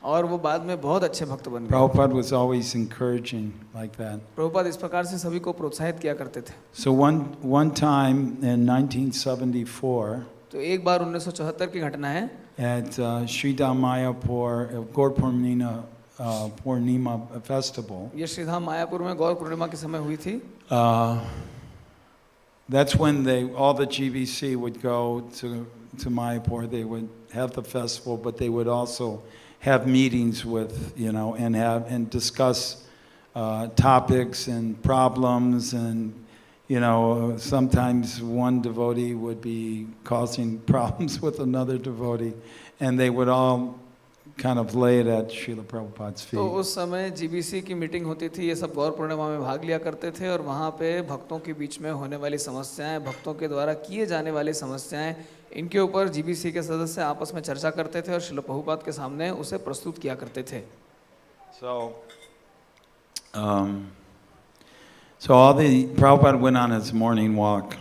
[SPEAKER 3] और वो बाद में बहुत अच्छे भक्त बन गए.
[SPEAKER 1] Prabhupada was always encouraging like that.
[SPEAKER 3] Prabhupada इस प्रकार से सभी को प्रोत्साहित किया करते थे.
[SPEAKER 1] So one time in 1974,
[SPEAKER 3] तो एक बार 1974 की घटना है,
[SPEAKER 1] at Sridham Mayapur Gaur Purnima festival.
[SPEAKER 3] ये श्रीधाम मायापुर में गौर पूर्णिमा के समय हुई थी.
[SPEAKER 1] That's when all the GVC would go to Mayapur. They would have the festival, but they would also have meetings with, and discuss topics and problems, and sometimes one devotee would be causing problems with another devotee, and they would all kind of lay it at Srila Prabhupada's feet.
[SPEAKER 3] तो उस समय GBC की meeting होती थी, ये सब गौर पूर्णिमा में भाग लिया करते थे और वहाँ पे भक्तों के बीच में होने वाली समस्याएं, भक्तों के द्वारा किए जाने वाली समस्याएं, इनके ऊपर जीबीसी के सदस्य आपस में चर्चा करते थे और श्रील प्रभुपाद के सामने उसे प्रस्तुत किया करते थे।
[SPEAKER 1] So all the Prabhupada went on his morning walk,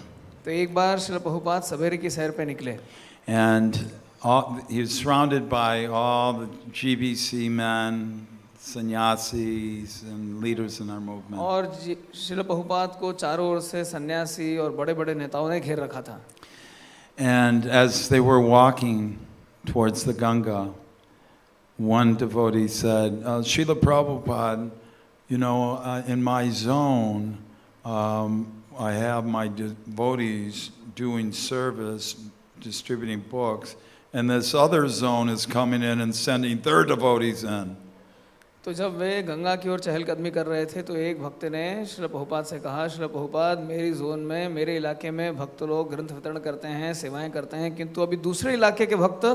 [SPEAKER 3] तो एक बार श्रील प्रभुपाद सवेरे की सैर पे निकले
[SPEAKER 1] and he was surrounded by all the GBC men, sannyasis, and leaders in our movement.
[SPEAKER 3] और श्रील प्रभुपाद को चारों ओर से सन्यासी और बड़े बड़े नेताओं ने घेर रखा था।
[SPEAKER 1] And as they were walking towards the Ganga, one devotee said, Srila Prabhupada, you know, in my zone, I have my devotees doing service, distributing books, and this other zone is coming in and sending their devotees in.
[SPEAKER 3] तो जब वे गंगा की ओर चहलकदमी कर रहे थे तो एक भक्त ने श्रील प्रभुपाद से कहा, श्रील प्रभुपाद, मेरी जोन में, मेरे इलाके में भक्त लोग ग्रंथ वितरण करते हैं, सेवाएं करते हैं, किंतु अभी दूसरे इलाके के भक्त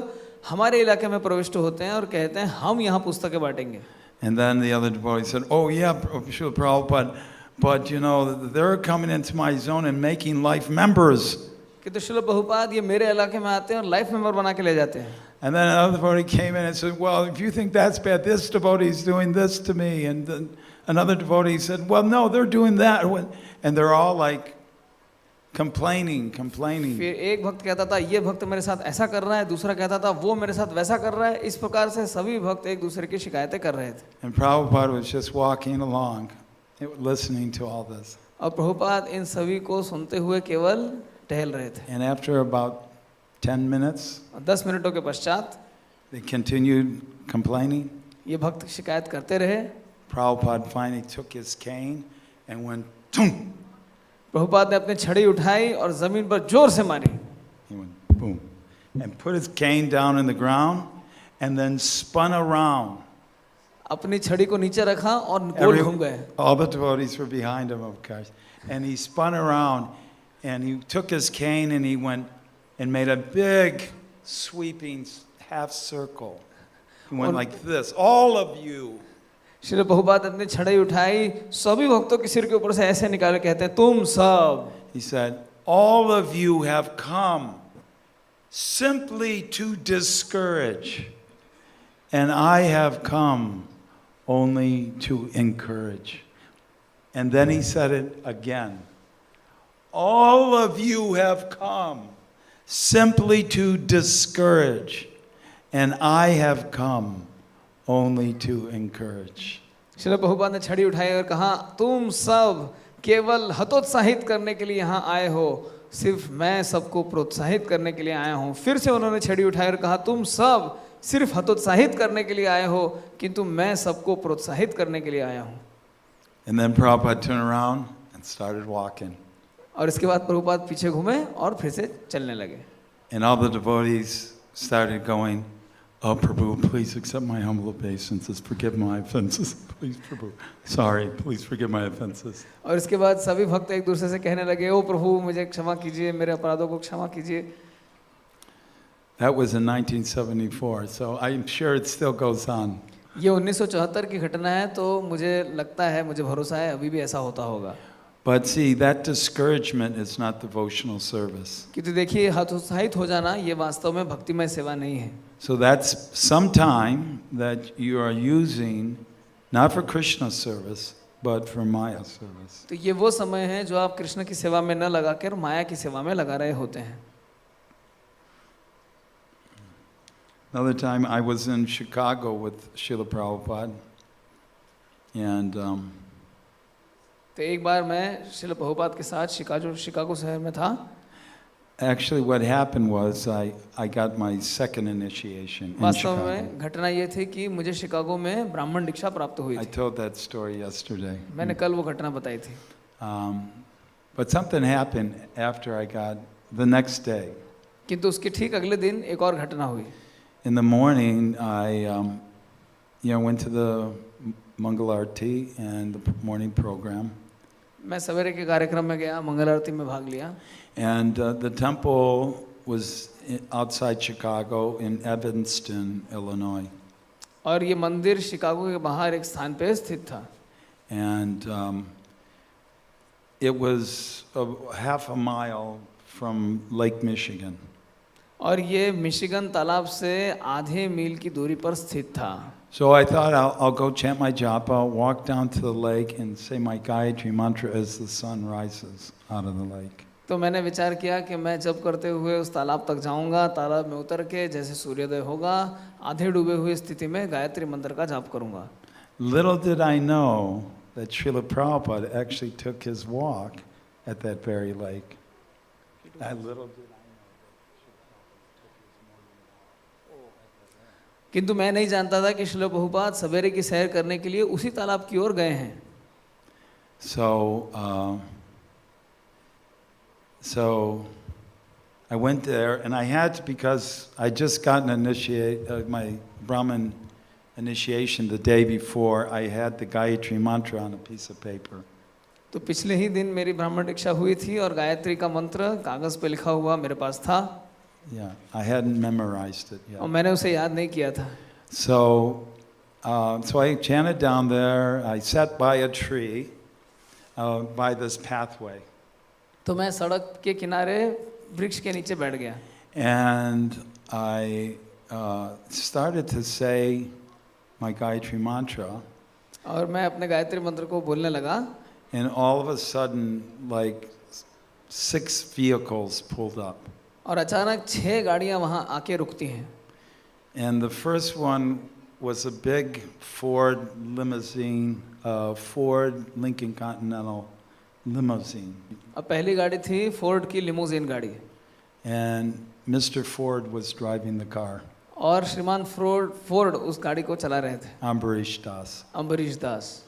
[SPEAKER 3] हमारे इलाके में प्रविष्ट होते हैं और कहते हैं हम यहाँ पुस्तकें बांटेंगे।
[SPEAKER 1] And then the other devotee said, oh yeah, Srila Prabhupada, but you know, they're coming into my zone and making life members.
[SPEAKER 3] कि तो श्रील प्रभुपाद ये मेरे इलाके में आते हैं और लाइफ मेंबर बना के ले जाते हैं।
[SPEAKER 1] And then another devotee came in and said, well, if you think that's bad, this devotee is doing this to me. And then another devotee said, well, no, they're doing that. And they're all like complaining.
[SPEAKER 3] फिर एक भक्त कहता था ये भक्त मेरे साथ ऐसा कर रहा है, दूसरा कहता था वो मेरे साथ वैसा कर रहा है। इस प्रकार से सभी भक्त एक दूसरे की शिकायतें कर रहे थे।
[SPEAKER 1] And Prabhupada was just walking along, listening to all this.
[SPEAKER 3] और प्रभुपाद इन सभी को सुनते हुए केवल टहल रहे थे।
[SPEAKER 1] And after about 10 minutes,
[SPEAKER 3] 10 मिनटों के पश्चात
[SPEAKER 1] they continued complaining.
[SPEAKER 3] ये भक्त शिकायत करते रहे।
[SPEAKER 1] Prabhupada finally took his cane and went, boom.
[SPEAKER 3] Prabhupada ने अपनी छड़ी उठाई और जमीन पर जोर से मारी।
[SPEAKER 1] He went, boom. And put his cane down in the ground and then spun around.
[SPEAKER 3] अपनी छड़ी को नीचे रखा और गोल घूम गए।
[SPEAKER 1] All the devotees were behind him, of course. And he spun around and he took his cane and he went and made a big sweeping half circle. He went like this, all of you.
[SPEAKER 3] Srila Prabhupada अपनी छड़ी उठाई, सभी भक्तों के सिर के ऊपर से ऐसे निकाले, कहते हैं तुम सब।
[SPEAKER 1] He said, all of you have come simply to discourage, and I have come only to encourage. And then he said it again. All of you have come simply to discourage, and I have come only to encourage.
[SPEAKER 3] Srila Prabhupada ने छड़ी उठाई और कहा तुम सब केवल हतोत्साहित करने के लिए यहाँ आए हो, सिर्फ मैं सबको प्रोत्साहित करने के लिए आया हूँ। फिर से उन्होंने छड़ी उठाई और कहा तुम सब सिर्फ हतोत्साहित करने के लिए आए हो, किंतु मैं सबको प्रोत्साहित करने के लिए आया हूँ।
[SPEAKER 1] And then Prabhupada turned around and started walking.
[SPEAKER 3] और इसके बाद प्रभुपाद पीछे घूमे और फिर से चलने लगे।
[SPEAKER 1] And all the devotees started going, oh Prabhu, please accept my humble obeisances, forgive my offenses, please Prabhu, sorry, please forgive my offenses.
[SPEAKER 3] और इसके बाद सभी भक्त एक दूसरे से कहने लगे, ओ प्रभु मुझे क्षमा कीजिए, मेरे अपराधों को क्षमा कीजिए।
[SPEAKER 1] That was in 1974, so I'm sure it still goes on.
[SPEAKER 3] ये 1974 की घटना है, तो मुझे लगता है, मुझे भरोसा है अभी भी ऐसा होता होगा।
[SPEAKER 1] But see, that discouragement is not devotional service.
[SPEAKER 3] क्योंकि देखिए हतोत्साहित हो जाना ये वास्तव में भक्तिमय सेवा नहीं है।
[SPEAKER 1] So that's some time that you are using not for Krishna service, but for Maya service.
[SPEAKER 3] तो ये वो समय है जो आप कृष्ण की सेवा में न लगाकर माया की सेवा में लगा रहे होते हैं।
[SPEAKER 1] Another time I was in Chicago with Srila Prabhupada, and
[SPEAKER 3] तो एक बार मैं श्रील प्रभुपाद के साथ शिकागो शहर में था।
[SPEAKER 1] actually what happened was I got my second initiation in
[SPEAKER 3] वास्तव
[SPEAKER 1] Chicago.
[SPEAKER 3] में घटना ये थी कि मुझे शिकागो में ब्राह्मण दीक्षा प्राप्त हुई
[SPEAKER 1] I
[SPEAKER 3] थी।
[SPEAKER 1] told that story yesterday.
[SPEAKER 3] मैंने कल वो घटना बताई थी।
[SPEAKER 1] But something happened after I got the next day.
[SPEAKER 3] किंतु उसके ठीक अगले दिन एक और घटना हुई।
[SPEAKER 1] In the morning, I went to the Mangal Aarti and the morning program.
[SPEAKER 3] मैं सवेरे के कार्यक्रम में गया, मंगल आरती में भाग लिया।
[SPEAKER 1] And the temple was outside Chicago in Evanston, Illinois.
[SPEAKER 3] और ये मंदिर शिकागो के बाहर एक स्थान पे स्थित था.
[SPEAKER 1] And it was half a mile from Lake Michigan.
[SPEAKER 3] और ये मिशिगन तालाब से आधे मील की दूरी पर स्थित था.
[SPEAKER 1] So I thought I'll go chant my japa, walk down to the lake and say my Gayatri mantra as the sun rises out of the lake.
[SPEAKER 3] तो मैंने विचार किया कि मैं जप करते हुए उस तालाब तक जाऊंगा, तालाब में उतर के जैसे सूर्योदय होगा आधे डूबे हुए स्थिति में गायत्री मंत्र का जाप करूंगा.
[SPEAKER 1] Little did I know that Srila Prabhupada actually took his walk at that very lake.
[SPEAKER 3] किंतु मैं नहीं जानता था कि श्रील प्रभुपाद सवेरे की सैर करने के लिए उसी तालाब की ओर गए हैं.
[SPEAKER 1] So I went there and I had to, because I just gotten my Brahmin initiation the day before, I had the Gayatri mantra on a piece of paper.
[SPEAKER 3] तो पिछले ही दिन मेरी ब्राह्मण दीक्षा हुई थी और गायत्री का मंत्र कागज पे लिखा हुआ मेरे पास था.
[SPEAKER 1] Yeah, I hadn't memorized it yet.
[SPEAKER 3] और मैंने उसे याद नहीं किया था.
[SPEAKER 1] So I chanted down there. I sat by a tree, by this pathway.
[SPEAKER 3] तो मैं सड़क के किनारे वृक्ष के नीचे बैठ गया.
[SPEAKER 1] And I started to say my Gayatri mantra.
[SPEAKER 3] और मैं अपने गायत्री मंत्र को बोलने लगा.
[SPEAKER 1] And all of a sudden, like 6 vehicles pulled up.
[SPEAKER 3] और अचानक 6 गाड़ियां वहां आके रुकती हैं.
[SPEAKER 1] And the first one was a big Ford limousine, Ford Lincoln Continental limousine.
[SPEAKER 3] अब पहली गाड़ी थी फोर्ड की लिमोजिन गाड़ी.
[SPEAKER 1] And Mr. Ford was driving the car.
[SPEAKER 3] और श्रीमान फोर्ड उस गाड़ी को चला रहे थे.
[SPEAKER 1] Ambarish Das.
[SPEAKER 3] Ambarish Das.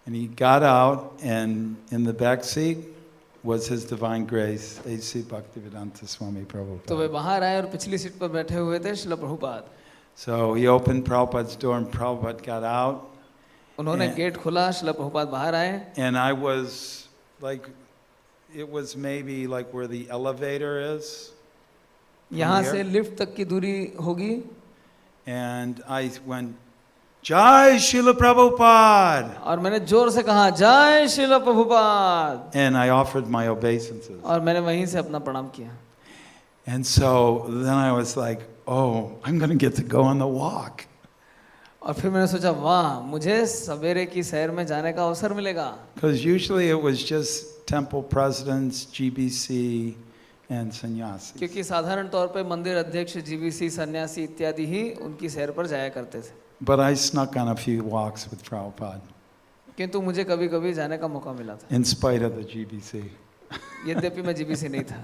[SPEAKER 1] And he got out, and in the back seat was His Divine Grace, A.C. Bhaktivedanta Swami Prabhupada.
[SPEAKER 3] तो वे बाहर आए और पिछली सीट पर बैठे हुए थे Srila Prabhupada.
[SPEAKER 1] So he opened Prabhupada's door, and Prabhupada got out.
[SPEAKER 3] उन्होंने गेट खोला, श्रील प्रभुपाद बाहर आए.
[SPEAKER 1] And I was like, it was maybe like where the elevator is.
[SPEAKER 3] यहाँ से लिफ्ट तक की दूरी होगी.
[SPEAKER 1] And I went, Jai Srila Prabhupada.
[SPEAKER 3] और मैंने जोर से कहा जय Srila Prabhupada.
[SPEAKER 1] And I offered my obeisances.
[SPEAKER 3] और मैंने वहीं से अपना प्रणाम किया.
[SPEAKER 1] And so then I was like, oh, I'm going to get to go on the walk.
[SPEAKER 3] और फिर मैंने सोचा वाह मुझे सवेरे की सैर में जाने का अवसर मिलेगा.
[SPEAKER 1] Because usually it was just temple presidents, GBC, and sannyasis.
[SPEAKER 3] क्योंकि साधारण तौर पे मंदिर अध्यक्ष, जीबीसी, सन्यासी इत्यादि ही उनकी सैर पर जाया करते थे.
[SPEAKER 1] But I snuck on a few walks with Prabhupada.
[SPEAKER 3] किंतु मुझे कभी-कभी जाने का मौका मिला था.
[SPEAKER 1] In spite of the GBC.
[SPEAKER 3] यद्यपि मैं जीबीसी नहीं था.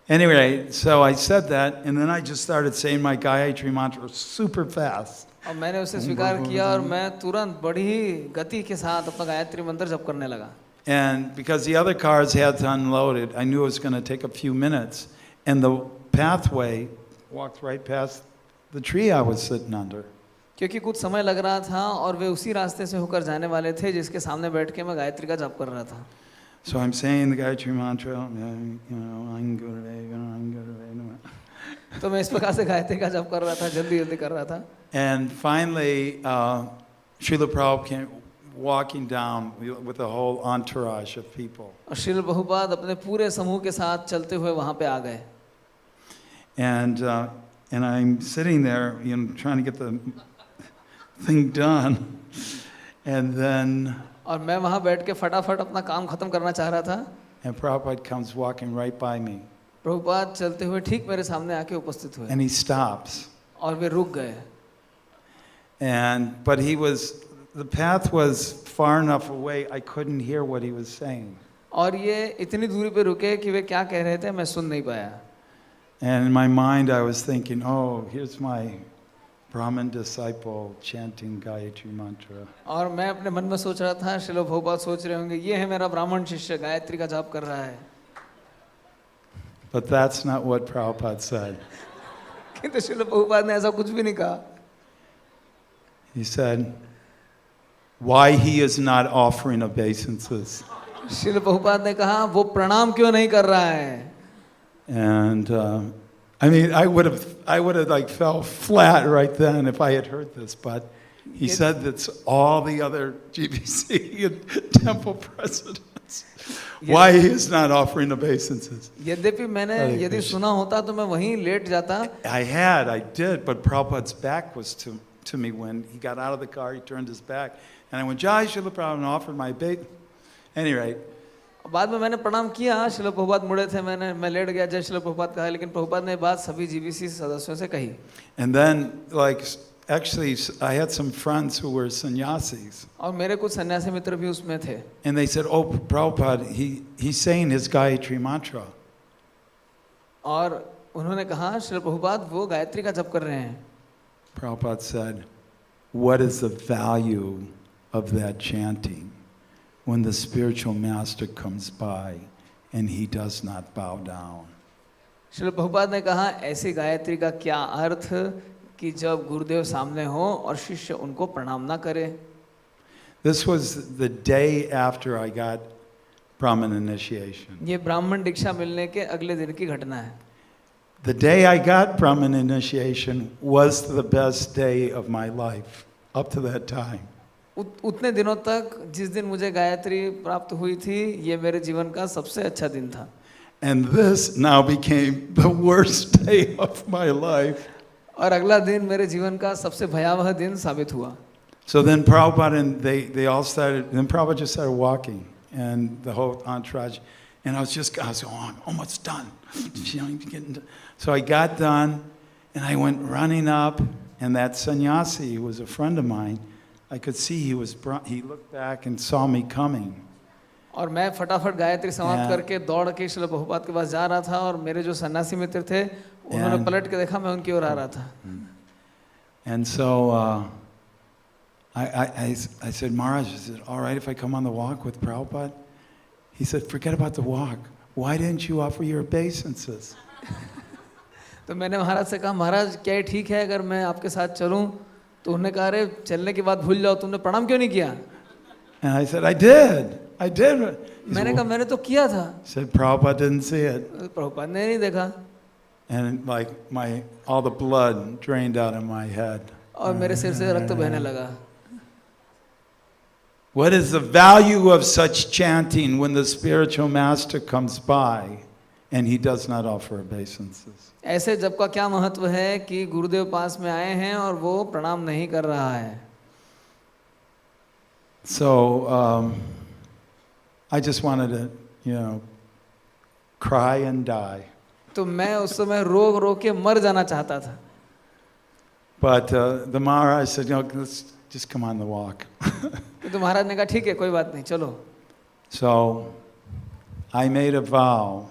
[SPEAKER 1] Anyway, so I said that, and then I just started saying my Gayatri mantra super fast.
[SPEAKER 3] और मैंने उसे स्वीकार किया और मैं तुरंत बड़ी ही गति के साथ अपना गायत्री मंत्र जप करने लगा.
[SPEAKER 1] And because the other cars had to unload it, I knew it was going to take a few minutes. And the pathway walked right past the tree I was sitting under.
[SPEAKER 3] क्योंकि कुछ समय लग रहा था और वे उसी रास्ते से होकर जाने वाले थे जिसके सामने बैठ के मैं गायत्री का जप कर रहा था.
[SPEAKER 1] So I'm saying the Gayatri mantra,
[SPEAKER 3] तो मैं इस प्रकार से गायत्री का जप कर रहा था, जल्दी कर रहा था.
[SPEAKER 1] And finally, Srila Prabhupada came walking down with a whole entourage of people.
[SPEAKER 3] और श्रील प्रभुपाद अपने पूरे समूह के साथ चलते हुए वहाँ पे आ गए.
[SPEAKER 1] And I'm sitting there, trying to get the thing done. And then
[SPEAKER 3] और मैं वहाँ बैठ के फटाफट अपना काम खत्म करना चाह रहा था.
[SPEAKER 1] And Prabhupada comes walking right by me.
[SPEAKER 3] Prabhupada चलते हुए ठीक मेरे सामने आके उपस्थित हुए.
[SPEAKER 1] And he stops.
[SPEAKER 3] और वे रुक गए.
[SPEAKER 1] But the path was far enough away, I couldn't hear what he was saying.
[SPEAKER 3] और ये इतनी दूरी पे रुके कि वे क्या कह रहे थे मैं सुन नहीं पाया.
[SPEAKER 1] And in my mind I was thinking, oh, here's my Brahmin disciple chanting Gayatri mantra.
[SPEAKER 3] और मैं अपने मन में सोच रहा था श्रील प्रभुपाद सोच रहे होंगे ये है मेरा ब्राह्मण शिष्य गायत्री का जाप कर रहा है.
[SPEAKER 1] But that's not what Prabhupada said.
[SPEAKER 3] किंतु श्रील प्रभुपाद ने ऐसा कुछ भी नहीं कहा.
[SPEAKER 1] He said, why he is not offering obeisances.
[SPEAKER 3] Srila Prabhupada ने कहा वो प्रणाम क्यों नहीं कर रहा है.
[SPEAKER 1] And I mean, I would have like fell flat right then if I had heard this, but he said that's all the other GBC and temple presidents. Why he is not offering obeisances.
[SPEAKER 3] यद्यपि मैंने यदि सुना होता तो मैं वहीं late जाता.
[SPEAKER 1] I did, but Prabhupada's back was to me when he got out of the car, he turned his back, and I went, Jai Srila Prabhupada, and offered my bait. Anyway.
[SPEAKER 3] बाद में मैंने प्रणाम किया, श्रील प्रभुपाद मुड़े थे, मैं late गया, जय श्रील प्रभुपाद कहा, लेकिन प्रभुपाद ने बात सभी जीबीसी सदस्यों से कही.
[SPEAKER 1] And then, like, actually, I had some friends who were sannyasis.
[SPEAKER 3] और मेरे कुछ सन्यासी मित्र भी उसमें थे.
[SPEAKER 1] And they said, oh, Prabhupada, he's saying his Gayatri mantra.
[SPEAKER 3] और उन्होंने कहा, श्रील प्रभुपाद वो गायत्री का जप कर रहे हैं.
[SPEAKER 1] Prabhupada said, what is the value of that chanting when the spiritual master comes by and he does not bow down?
[SPEAKER 3] Srila Prabhupada ने कहा, ऐसी गायत्री का क्या अर्थ कि जब गुरुदेव सामने हो और शिष्य उनको प्रणाम ना करे.
[SPEAKER 1] This was the day after I got Brahmin initiation.
[SPEAKER 3] ये ब्राह्मण दीक्षा मिलने के अगले दिन की घटना है.
[SPEAKER 1] The day I got Brahmin initiation was the best day of my life up to that time.
[SPEAKER 3] उतने दिनों तक जिस दिन मुझे गायत्री प्राप्त हुई थी, ये मेरे जीवन का सबसे अच्छा दिन था.
[SPEAKER 1] And this now became the worst day of my life.
[SPEAKER 3] और अगला दिन मेरे जीवन का सबसे भयावह दिन साबित हुआ.
[SPEAKER 1] So then Prabhupada and they all started, then Prabhupada just started walking and the whole entourage, and I was going, I'm almost done. So I got done and I went running up, and that sannyasi, who was a friend of mine, I could see he looked back and saw me coming.
[SPEAKER 3] और मैं फटाफट गायत्री समाप्त करके दौड़ के श्रील प्रभुपाद के पास जा रहा था, और मेरे जो सन्यासी मित्र थे उन्होंने पलट के देखा, मैं उनकी ओर आ रहा था.
[SPEAKER 1] And so I said, Maharaj, is it all right if I come on the walk with Prabhupada? He said, forget about the walk. Why didn't you offer your obeisances?
[SPEAKER 3] तो मैंने महाराज से कहा, महाराज क्या ये ठीक है अगर मैं आपके साथ चलूं? तो उन्होंने कहा, अरे चलने की बात भूल जाओ, तुमने प्रणाम क्यों नहीं किया?
[SPEAKER 1] And I said, I did.
[SPEAKER 3] मैंने कहा, मैंने तो किया था.
[SPEAKER 1] He said, Prabhupada didn't see it.
[SPEAKER 3] Prabhupada ने नहीं देखा.
[SPEAKER 1] And like all the blood drained out of my head.
[SPEAKER 3] और मेरे सिर से रक्त बहने लगा.
[SPEAKER 1] What is the value of such chanting when the spiritual master comes by and he does not offer obeisances?
[SPEAKER 3] ऐसे जप का क्या महत्व है कि गुरुदेव पास में आए हैं और वो प्रणाम नहीं कर रहा है.
[SPEAKER 1] So I just wanted to, cry and die.
[SPEAKER 3] तो मैं उस समय रो के मर जाना चाहता था.
[SPEAKER 1] But the Maharaj said, let's just come on the walk.
[SPEAKER 3] तो महाराज ने कहा, ठीक है, कोई बात नहीं, चलो.
[SPEAKER 1] So I made a vow.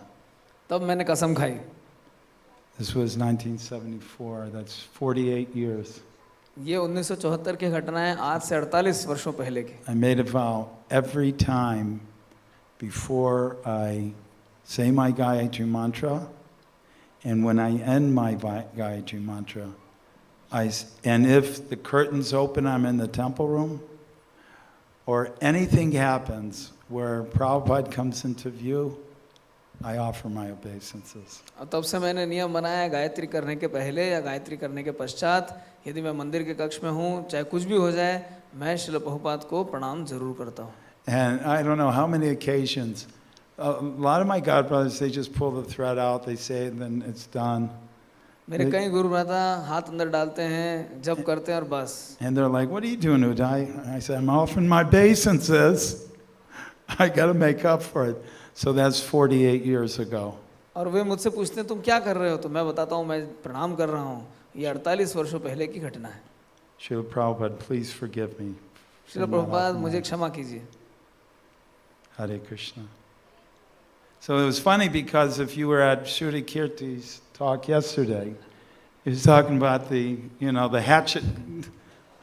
[SPEAKER 3] तब मैंने कसम खाई.
[SPEAKER 1] This was 1974. That's 48 years.
[SPEAKER 3] ये 1974 की घटना है, आज से 48 वर्षों पहले की.
[SPEAKER 1] I made a vow every time before I say my Gayatri mantra, and when I end my Gayatri mantra, and if the curtains open, I'm in the temple room, or anything happens where Prabhupada comes into view, I offer my obeisances.
[SPEAKER 3] तब से मैंने नियम बनाया, गायत्री करने के पहले या गायत्री करने के पश्चात, यदि मैं मंदिर के कक्ष में हूँ, चाहे कुछ भी हो जाए, मैं श्रील प्रभुपाद को प्रणाम जरूर करता हूँ.
[SPEAKER 1] And I don't know how many occasions, a lot of my God brothers, they just pull the thread out, they say it, and then it's done.
[SPEAKER 3] मेरे कई गुरु भ्राता हाथ अंदर डालते हैं, जप करते हैं और बस.
[SPEAKER 1] And they're like, what are you doing, Ujjain? I said, I'm offering my obeisances. I got to make up for it. So that's 48 years ago.
[SPEAKER 3] और वे मुझसे पूछते हैं, तुम क्या कर रहे हो? तो मैं बताता हूँ, मैं प्रणाम कर रहा हूँ. ये 48 वर्षों पहले की घटना है.
[SPEAKER 1] Srila Prabhupada, please forgive me.
[SPEAKER 3] Srila Prabhupada, मुझे क्षमा कीजिए.
[SPEAKER 1] Hare Krishna. So it was funny because if you were at Shuri Kirti's talk yesterday, he was talking about the hatchet.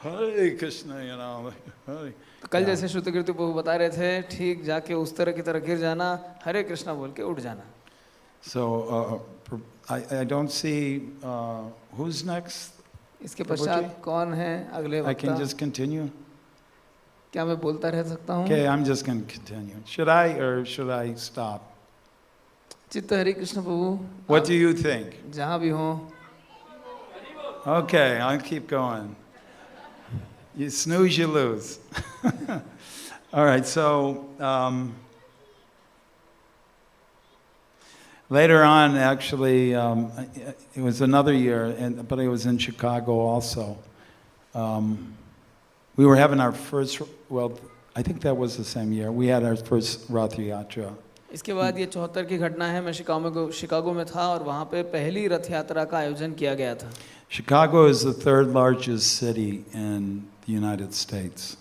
[SPEAKER 1] Hare Krishna, Hare.
[SPEAKER 3] कल जैसे श्रुति कीर्ति प्रभु बता रहे थे, ठीक जाके उस तरह की तरह गिर जाना, हरे कृष्णा बोल के उठ जाना.
[SPEAKER 1] So I don't see who's next.
[SPEAKER 3] इसके पश्चात कौन है अगले वक्ता?
[SPEAKER 1] I can just continue.
[SPEAKER 3] क्या मैं बोलता रह सकता हूँ?
[SPEAKER 1] Okay, I'm just going to continue. Should I stop?
[SPEAKER 3] चित्त हरे कृष्ण प्रभु।
[SPEAKER 1] What do you think?
[SPEAKER 3] जहाँ भी हो।
[SPEAKER 1] Okay, I'll keep going. You snooze, you lose. All right, so later on, actually, it was another year, but it was in Chicago also. We were having our first, well, I think that was the same year. We had our first Rath Yatra.
[SPEAKER 3] इसके बाद ये 74 की घटना है। मैं Chicago में था और वहाँ पे पहली रथ यात्रा का आयोजन किया गया था।
[SPEAKER 1] Chicago is the third largest city in the United States.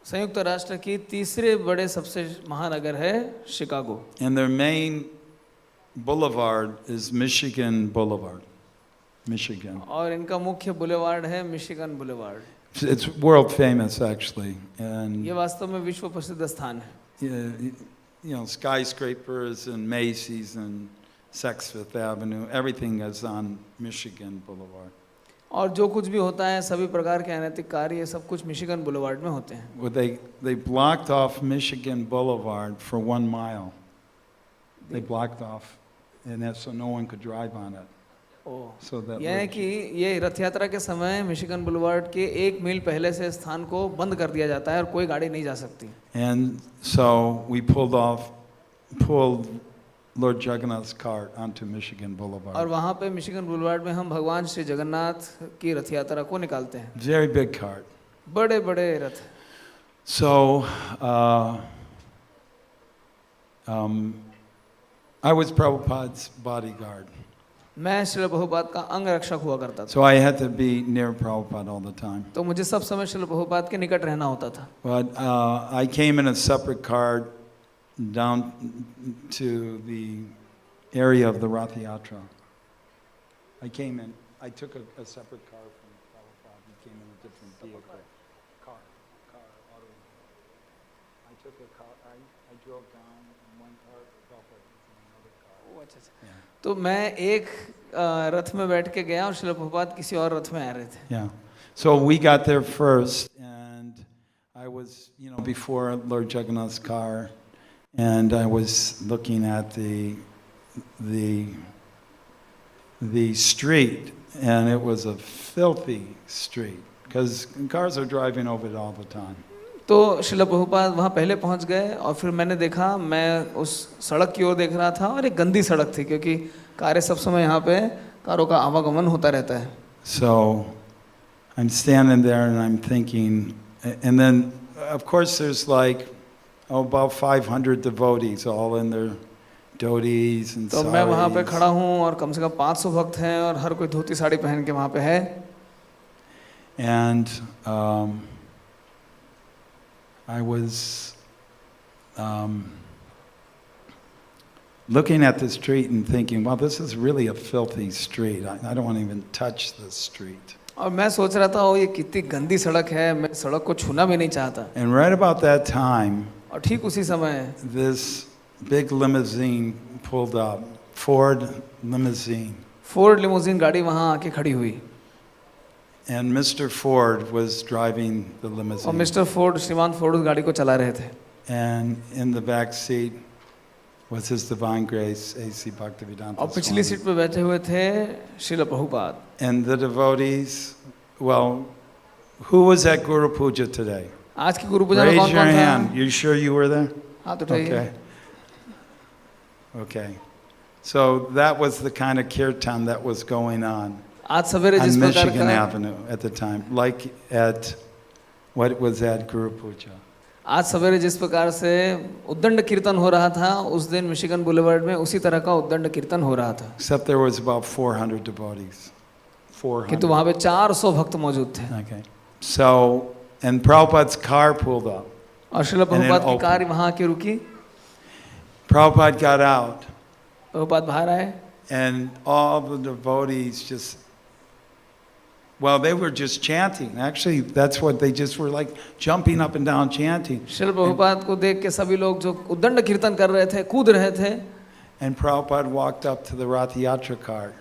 [SPEAKER 3] संयुक्त राष्ट्र की तीसरे बड़े सबसे महानगर है Chicago.
[SPEAKER 1] And their main boulevard is Michigan Boulevard. Michigan.
[SPEAKER 3] और इनका मुख्य बुलेवार्ड है Michigan boulevard.
[SPEAKER 1] It's world famous actually. And
[SPEAKER 3] ये वास्तव में विश्व प्रसिद्ध स्थान है।
[SPEAKER 1] you know, skyscrapers and Macy's and Saks Fifth Avenue, everything is on Michigan Boulevard.
[SPEAKER 3] और जो कुछ भी होता है सभी प्रकार के अनैतिक कार्य ये सब कुछ मिशिगन बुलेवार्ड में होते हैं।
[SPEAKER 1] Well, they blocked off Michigan Boulevard for 1 mile. They blocked off, and that's so no one could drive on it. So that
[SPEAKER 3] यह है कि ये रथ यात्रा के समय मिशिगन बुलेवार्ड के 1 मील पहले से स्थान को बंद कर दिया जाता है और कोई गाड़ी नहीं जा सकती।
[SPEAKER 1] And so we pulled Lord Jagannath's cart onto Michigan Boulevard.
[SPEAKER 3] और वहाँ पे मिशिगन बुलेवार्ड में हम भगवान श्री जगन्नाथ की रथ यात्रा को निकालते हैं।
[SPEAKER 1] Very big cart.
[SPEAKER 3] बड़े बड़े रथ।
[SPEAKER 1] So I was Prabhupada's bodyguard.
[SPEAKER 3] मैं श्रील प्रभुपाद का अंग रक्षक हुआ करता था।
[SPEAKER 1] So I had to be near Prabhupada all the time.
[SPEAKER 3] तो मुझे सब समय श्रील प्रभुपाद के निकट रहना होता था।
[SPEAKER 1] But I came in a separate car down to the area of the Rath Yatra. I came in. I took a separate car from Prabhupada. He came in a different vehicle. Car, auto. I took a car. I drove down in one car. Prabhupada was in another car.
[SPEAKER 3] अच्छा अच्छा। तो मैं एक रथ में बैठ के गया और श्रील प्रभुपाद किसी और रथ में आ रहे थे।
[SPEAKER 1] Yeah. So we got there first, and I was, before Lord Jagannath's car, and I was looking at the street, and it was a filthy street because cars are driving over it all the time.
[SPEAKER 3] तो श्रील प्रभुपाद वहाँ पहले पहुँच गए और फिर मैंने देखा, मैं उस सड़क की ओर देख रहा था और एक गंदी सड़क थी क्योंकि कारें सब समय यहाँ पे कारों का आवागमन होता रहता है।
[SPEAKER 1] So I'm standing there and I'm thinking, and then of course there's like about 500 devotees all in their dhotis and
[SPEAKER 3] तो मैं वहाँ पे
[SPEAKER 1] saris.
[SPEAKER 3] खड़ा हूँ और कम से कम 500 भक्त हैं और हर कोई धोती साड़ी पहन के वहाँ पे है।
[SPEAKER 1] And I was looking at the street and thinking, well, this is really a filthy street. I don't want to even touch this street.
[SPEAKER 3] और मैं सोच रहा था, ओ ये कितनी गंदी सड़क है, मैं सड़क को छूना भी नहीं चाहता।
[SPEAKER 1] And right about that time,
[SPEAKER 3] और ठीक उसी समय
[SPEAKER 1] this big limousine pulled up, Ford limousine.
[SPEAKER 3] Ford limousine गाड़ी वहाँ आके खड़ी हुई
[SPEAKER 1] And Mr. Ford was driving the
[SPEAKER 3] और
[SPEAKER 1] limousine.
[SPEAKER 3] मिस्टर फोर्ड, श्रीमान फोर्ड उस गाड़ी को चला रहे थे।
[SPEAKER 1] And in the back seat was His Divine Grace, A.C. Bhaktivedanta
[SPEAKER 3] और पिछली सीट
[SPEAKER 1] Swami.
[SPEAKER 3] पे बैठे हुए थे Srila Prabhupada.
[SPEAKER 1] And the devotees, well, who was at Guru Puja today?
[SPEAKER 3] आज की गुरु पूजा में
[SPEAKER 1] Raise
[SPEAKER 3] कौन
[SPEAKER 1] your
[SPEAKER 3] कौन था?
[SPEAKER 1] hand. You sure you were there?
[SPEAKER 3] हाथ उठाइए।
[SPEAKER 1] Okay. Okay. So that was the kind of kirtan that was going on
[SPEAKER 3] आज सवेरे जिस
[SPEAKER 1] on
[SPEAKER 3] प्रकार
[SPEAKER 1] Michigan
[SPEAKER 3] का
[SPEAKER 1] Avenue at the time, like at what was at Guru Puja.
[SPEAKER 3] आज सवेरे जिस प्रकार से उद्दंड कीर्तन हो रहा था, उस दिन मिशिगन बुलेवार्ड में उसी तरह का उद्दंड कीर्तन हो रहा था।
[SPEAKER 1] Except there was about 400 devotees. 400.
[SPEAKER 3] किंतु वहाँ पे 400 भक्त मौजूद थे।
[SPEAKER 1] Okay. So, and Prabhupada's car pulled up.
[SPEAKER 3] और श्रील प्रभुपाद की
[SPEAKER 1] opened.
[SPEAKER 3] कार वहाँ आके रुकी।
[SPEAKER 1] Prabhupada got out,
[SPEAKER 3] प्रभुपाद बाहर आए
[SPEAKER 1] and all the devotees just, well, they were just chanting. Actually, that's what they just were like, jumping up and down chanting.
[SPEAKER 3] Srila Prabhupada को देख के सभी लोग जो उद्दंड कीर्तन कर रहे थे, कूद रहे थे।
[SPEAKER 1] And Prabhupada walked up to the Rath Yatra cart.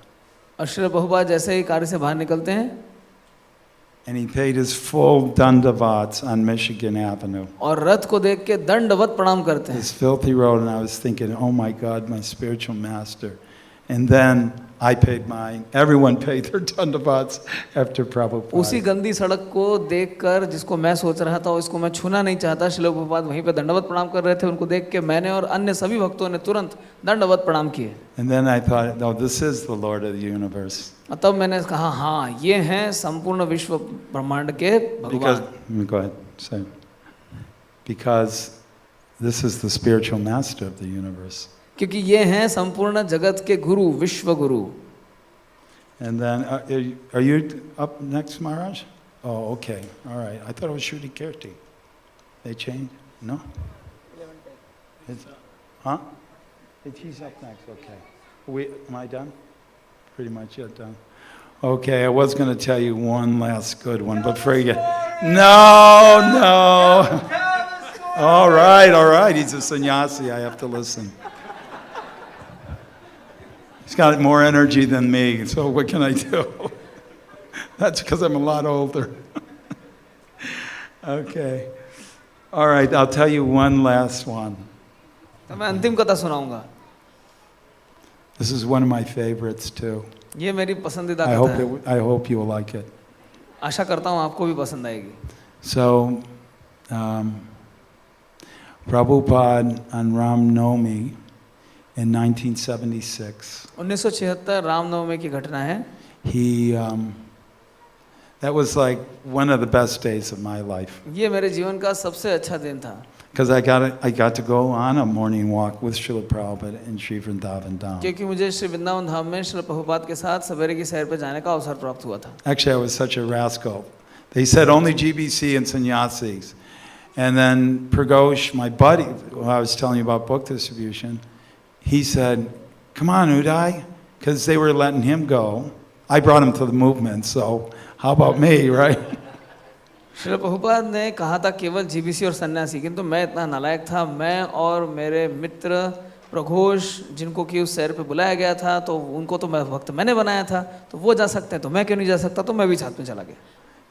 [SPEAKER 3] और श्रील प्रभुपाद जैसे ही कार से बाहर निकलते हैं,
[SPEAKER 1] And he paid his full dandavats on Michigan Avenue.
[SPEAKER 3] और रथ को देख के दंडवत प्रणाम करते हैं.
[SPEAKER 1] This filthy road, and I was thinking, oh my God, my spiritual master. And then I paid mine. Everyone paid their dandavats after Prabhupada.
[SPEAKER 3] उसी गंदी सड़क को देखकर जिसको मैं सोच रहा था इसको मैं छूना नहीं चाहता, श्रील प्रभुपाद वहीं पे दंडवत प्रणाम कर रहे थे. उनको देख के मैंने और अन्य सभी भक्तों ने तुरंत दंडवत प्रणाम किए.
[SPEAKER 1] And then I thought, no, this is the Lord of the universe.
[SPEAKER 3] तब मैंने कहा हाँ ये हैं संपूर्ण विश्व ब्रह्मांड के भगवान.
[SPEAKER 1] Go ahead, say. Because this is the spiritual master of the universe.
[SPEAKER 3] क्योंकि ये हैं संपूर्ण जगत के गुरु, विश्व गुरु.
[SPEAKER 1] And then, are you up next, Maharaj? Oh, okay, all right. I thought it was Shruti Kirti. They changed? No? Huh? He's up next, okay. Am I done? Pretty much yet done. Okay, I was going to tell you one last good one, but forget. No. All right. He's a sannyasi. I have to listen. He's got more energy than me, so what can I do? That's because I'm a lot older. Okay. All right, I'll tell you one last one.
[SPEAKER 3] तो मैं अंतिम कथा सुनाऊंगा.
[SPEAKER 1] This is one of my favorites too.
[SPEAKER 3] ये मेरी पसंदीदा कथा है.
[SPEAKER 1] I hope you will like it.
[SPEAKER 3] आशा करता हूँ आपको भी पसंद आएगी.
[SPEAKER 1] So, Prabhupada on Ram Navami in 1976.
[SPEAKER 3] 1976 Ramnavami की घटना है.
[SPEAKER 1] He, that was like one of the best days of my life.
[SPEAKER 3] ये मेरे जीवन का सबसे अच्छा दिन था.
[SPEAKER 1] Because I got to go on a morning walk with Srila Prabhupada in Sri Vrindavan Dham.
[SPEAKER 3] क्योंकि मुझे श्री वृंदावन धाम में श्रील प्रभुपाद के साथ सवेरे की सैर पे जाने का अवसर प्राप्त हुआ था.
[SPEAKER 1] Actually, I was such a rascal. They said only GBC and sannyasis. And then Pragosh, my buddy, who I was telling you about book distribution, he said, come on, Uday, because they were letting him go. I brought him to the movement, so how about me, right?
[SPEAKER 3] Srila Prabhupada ने कहा था केवल GBC और सन्यासी, किंतु मैं इतना नालायक था. मैं और मेरे मित्र प्रघोष जिनको कि उस सैर पे बुलाया गया था, तो उनको तो मैं भक्त मैंने बनाया था, तो वो जा सकते हैं तो मैं क्यों नहीं जा सकता, तो मैं भी साथ में चला गया.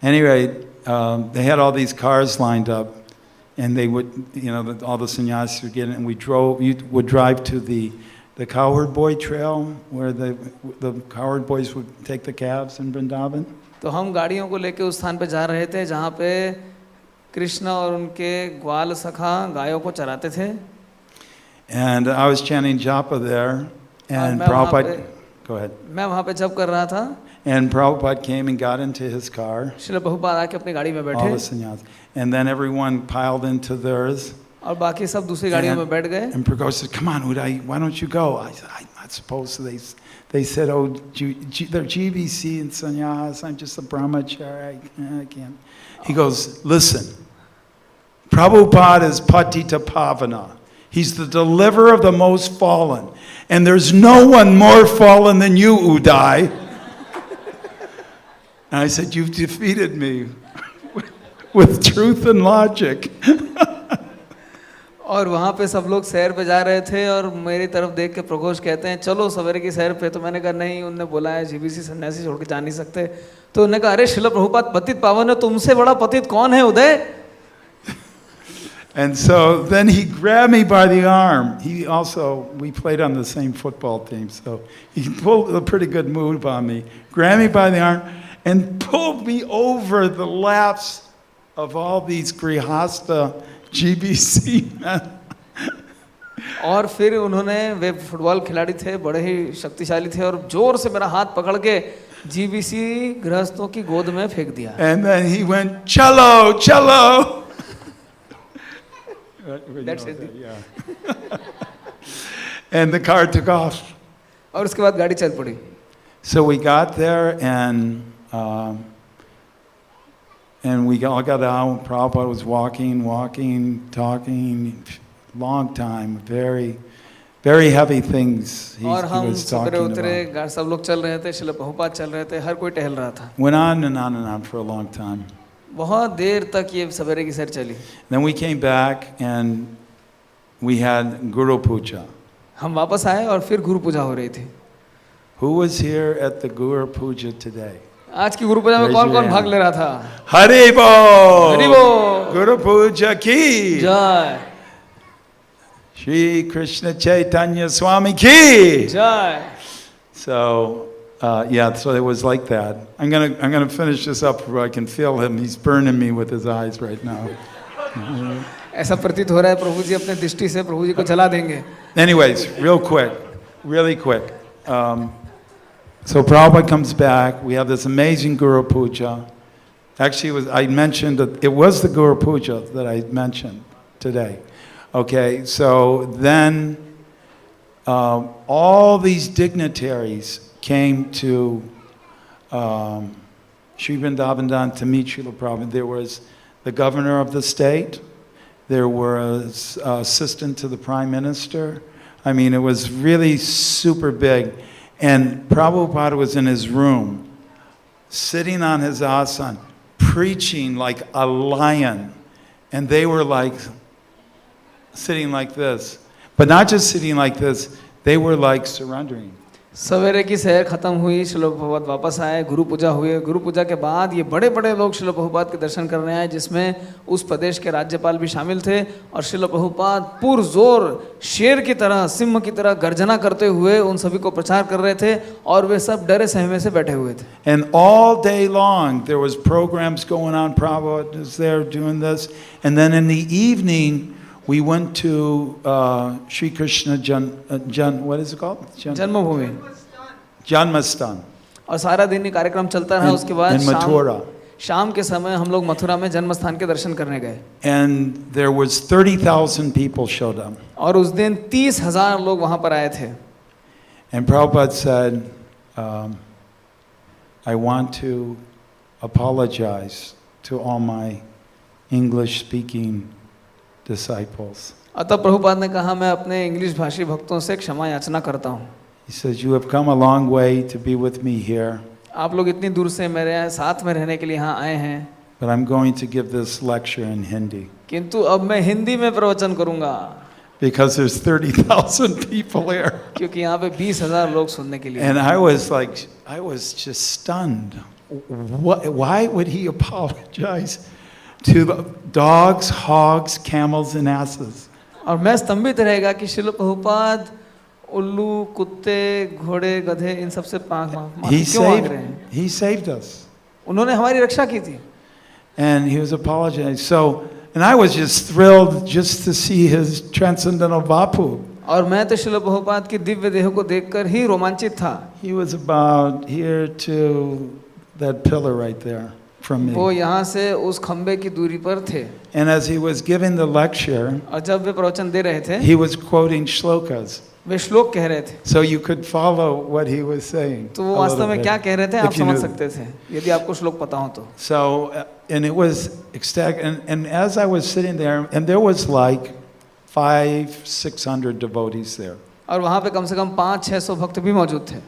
[SPEAKER 1] Anyway, they had all these cars lined up, and they would, all the sannyasis would get in, and we would drive to the Cowherd Boy Trail, where the Cowherd Boys would take the calves in Vrindavan.
[SPEAKER 3] तो हम गाड़ियों को लेके उस स्थान पे जा रहे थे जहाँ पे कृष्ण और उनके ग्वाल सखा गायों को चराते थे.
[SPEAKER 1] And I was chanting japa there, and Prabhupada, go ahead.
[SPEAKER 3] मैं वहाँ पे जप कर रहा था.
[SPEAKER 1] And Prabhupada came and got into his car.
[SPEAKER 3] Srila Prabhupada आके अपनी गाड़ी में
[SPEAKER 1] All
[SPEAKER 3] बैठे.
[SPEAKER 1] the sannyasis. And then everyone piled into theirs.
[SPEAKER 3] और बाकी सब दूसरी गाड़ियों में बैठ गए.
[SPEAKER 1] And Prabhupada said, come on, Uday, why don't you go? I said, I'm not supposed to. They said, oh, they're GBC and sannyas. I'm just a brahmachari. I can't. He goes, listen, Prabhupada is Patita Pavana. He's the deliverer of the most fallen. And there's no one more fallen than you, Uday. And I said, you've defeated me with truth and logic.
[SPEAKER 3] और वहाँ पे सब लोग सैर पे जा रहे थे और मेरी तरफ देख के प्रघोष कहते हैं चलो सवेरे की सैर पे. तो मैंने कहा नहीं, उनने बोला है जीबीसी सन्यासी छोड़ के जा नहीं सकते. तो उन्होंने कहा अरे श्रील प्रभुपाद पतित पावन है, तुमसे बड़ा पतित कौन है उदय.
[SPEAKER 1] And so then he grabbed me by the arm. We played on the same football team, so he pulled a pretty good move on me, grabbed me by the arm, and pulled me over the laps of all these Grihasta GBC men.
[SPEAKER 3] और फिर उन्होंने, वे football खिलाड़ी थे, बड़े ही शक्तिशाली थे, और जोर से मेरा हाथ पकड़ के जीबीसी गृहस्थों की गोद में फेंक दिया.
[SPEAKER 1] And then he went, "Chalo, chalo."
[SPEAKER 3] That's it.
[SPEAKER 1] Yeah. And the car took off.
[SPEAKER 3] और उसके बाद गाड़ी चल पड़ी.
[SPEAKER 1] So we got there, and we all got out. Prabhupada was walking, talking, long time, very, very heavy things he was talking about.
[SPEAKER 3] सब लोग चल रहे थे, श्रील प्रभुपाद चल रहे थे, हर कोई टहल रहा था.
[SPEAKER 1] Went on and on and on for a long time.
[SPEAKER 3] बहुत देर तक ये सवेरे की सैर चली.
[SPEAKER 1] Then we came back and we had Guru Puja.
[SPEAKER 3] हम वापस आए और फिर गुरु पूजा हो रही थी.
[SPEAKER 1] Who was here at the Guru Puja today?
[SPEAKER 3] आज की गुरु पूजा में
[SPEAKER 1] Raise
[SPEAKER 3] कौन
[SPEAKER 1] your
[SPEAKER 3] कौन
[SPEAKER 1] hand.
[SPEAKER 3] भाग ले रहा था?
[SPEAKER 1] Hari Bol!
[SPEAKER 3] हरि बोल!
[SPEAKER 1] Guru Puja ki!
[SPEAKER 3] जय
[SPEAKER 1] Shri Krishna Chaitanya Swami ki!
[SPEAKER 3] जय.
[SPEAKER 1] So, yeah, so it was like that. I'm gonna finish this up where I can feel him. He's burning me with his eyes right now.
[SPEAKER 3] ऐसा प्रतीत हो रहा है प्रभु जी अपने दृष्टि से प्रभु जी को जला देंगे.
[SPEAKER 1] Anyways, really quick. So Prabhupada comes back. We have this amazing Guru Puja. Actually, I mentioned that it was the Guru Puja that I mentioned today. Okay, so then all these dignitaries came to Sri Vrindavan to meet Srila Prabhupada. There was the governor of the state. There was assistant to the prime minister. I mean, it was really super big. And Prabhupada was in his room, sitting on his asana, preaching like a lion. And they were like sitting like this. But not just sitting like this, they were like surrendering.
[SPEAKER 3] सवेरे की सैर खत्म हुई, श्रील प्रभुपाद वापस आए, गुरु पूजा हुई. गुरु पूजा के बाद ये बड़े बड़े लोग श्रील प्रभुपाद के दर्शन करने आए, जिसमें उस प्रदेश के राज्यपाल भी शामिल थे. और श्रील प्रभुपाद पुरजोर शेर की तरह, सिंह की तरह गर्जना करते हुए उन सभी को प्रचार कर रहे थे और वे सब डरे सहमे से बैठे हुए थे.
[SPEAKER 1] And all day long there was programs going on. Prabhupada was there doing this. And then in the evening we went to Sri Krishna what is it called?
[SPEAKER 3] Janmabhoomi.
[SPEAKER 1] Janmastan.
[SPEAKER 3] और सारा दिन ये कार्यक्रम चलता रहा. उसके बाद
[SPEAKER 1] In Mathura.
[SPEAKER 3] शाम के समय हम लोग मथुरा में जन्म स्थान के दर्शन करने गए.
[SPEAKER 1] And there was 30,000 people showed up.
[SPEAKER 3] और उस दिन 30,000 लोग वहां पर आए थे.
[SPEAKER 1] And Prabhupada said, I want to apologize to all my English-speaking disciples.
[SPEAKER 3] अतः प्रभुपाद ने कहा, मैं अपने इंग्लिश भाषी भक्तों से क्षमा याचना करता हूँ.
[SPEAKER 1] He says, you have come a long way to be with me here,
[SPEAKER 3] आप लोग इतनी दूर से मेरे साथ में रहने के लिए यहाँ आए हैं,
[SPEAKER 1] but I'm going to give this lecture in Hindi
[SPEAKER 3] किंतु अब मैं हिंदी में प्रवचन करूँगा,
[SPEAKER 1] because there's 30,000 people here.
[SPEAKER 3] क्योंकि यहाँ पे 20,000 लोग सुनने के लिए.
[SPEAKER 1] And I was just stunned. Why would he apologize to the dogs, hogs, camels, and asses?
[SPEAKER 3] और मैं स्तंभित रहेगा कि श्रील प्रभुपाद उल्लू, कुत्ते, घोड़े, गधे, इन सब से माफी क्यों मांग रहे हैं?
[SPEAKER 1] He saved us.
[SPEAKER 3] उन्होंने हमारी रक्षा की थी.
[SPEAKER 1] And he was apologizing. So, and I was just thrilled just to see his transcendental vapu.
[SPEAKER 3] और मैं तो श्रील प्रभुपाद की दिव्य देह को देखकर ही रोमांचित था.
[SPEAKER 1] He was about here to that pillar right there from me.
[SPEAKER 3] वो यहाँ से उस खंबे की दूरी पर थे.
[SPEAKER 1] And as he was giving the lecture,
[SPEAKER 3] और जब वे प्रवचन दे रहे थे,
[SPEAKER 1] he was quoting shlokas.
[SPEAKER 3] वे श्लोक कह रहे थे.
[SPEAKER 1] So you could follow what he was saying.
[SPEAKER 3] तो वो वास्तव में क्या कह रहे थे आप समझ सकते थे यदि आपको श्लोक पता हो तो.
[SPEAKER 1] So and it was ecstatic. And as I was sitting there, and there was like 500-600 devotees there.
[SPEAKER 3] और वहाँ पे कम से कम 500-600 भक्त भी मौजूद थे.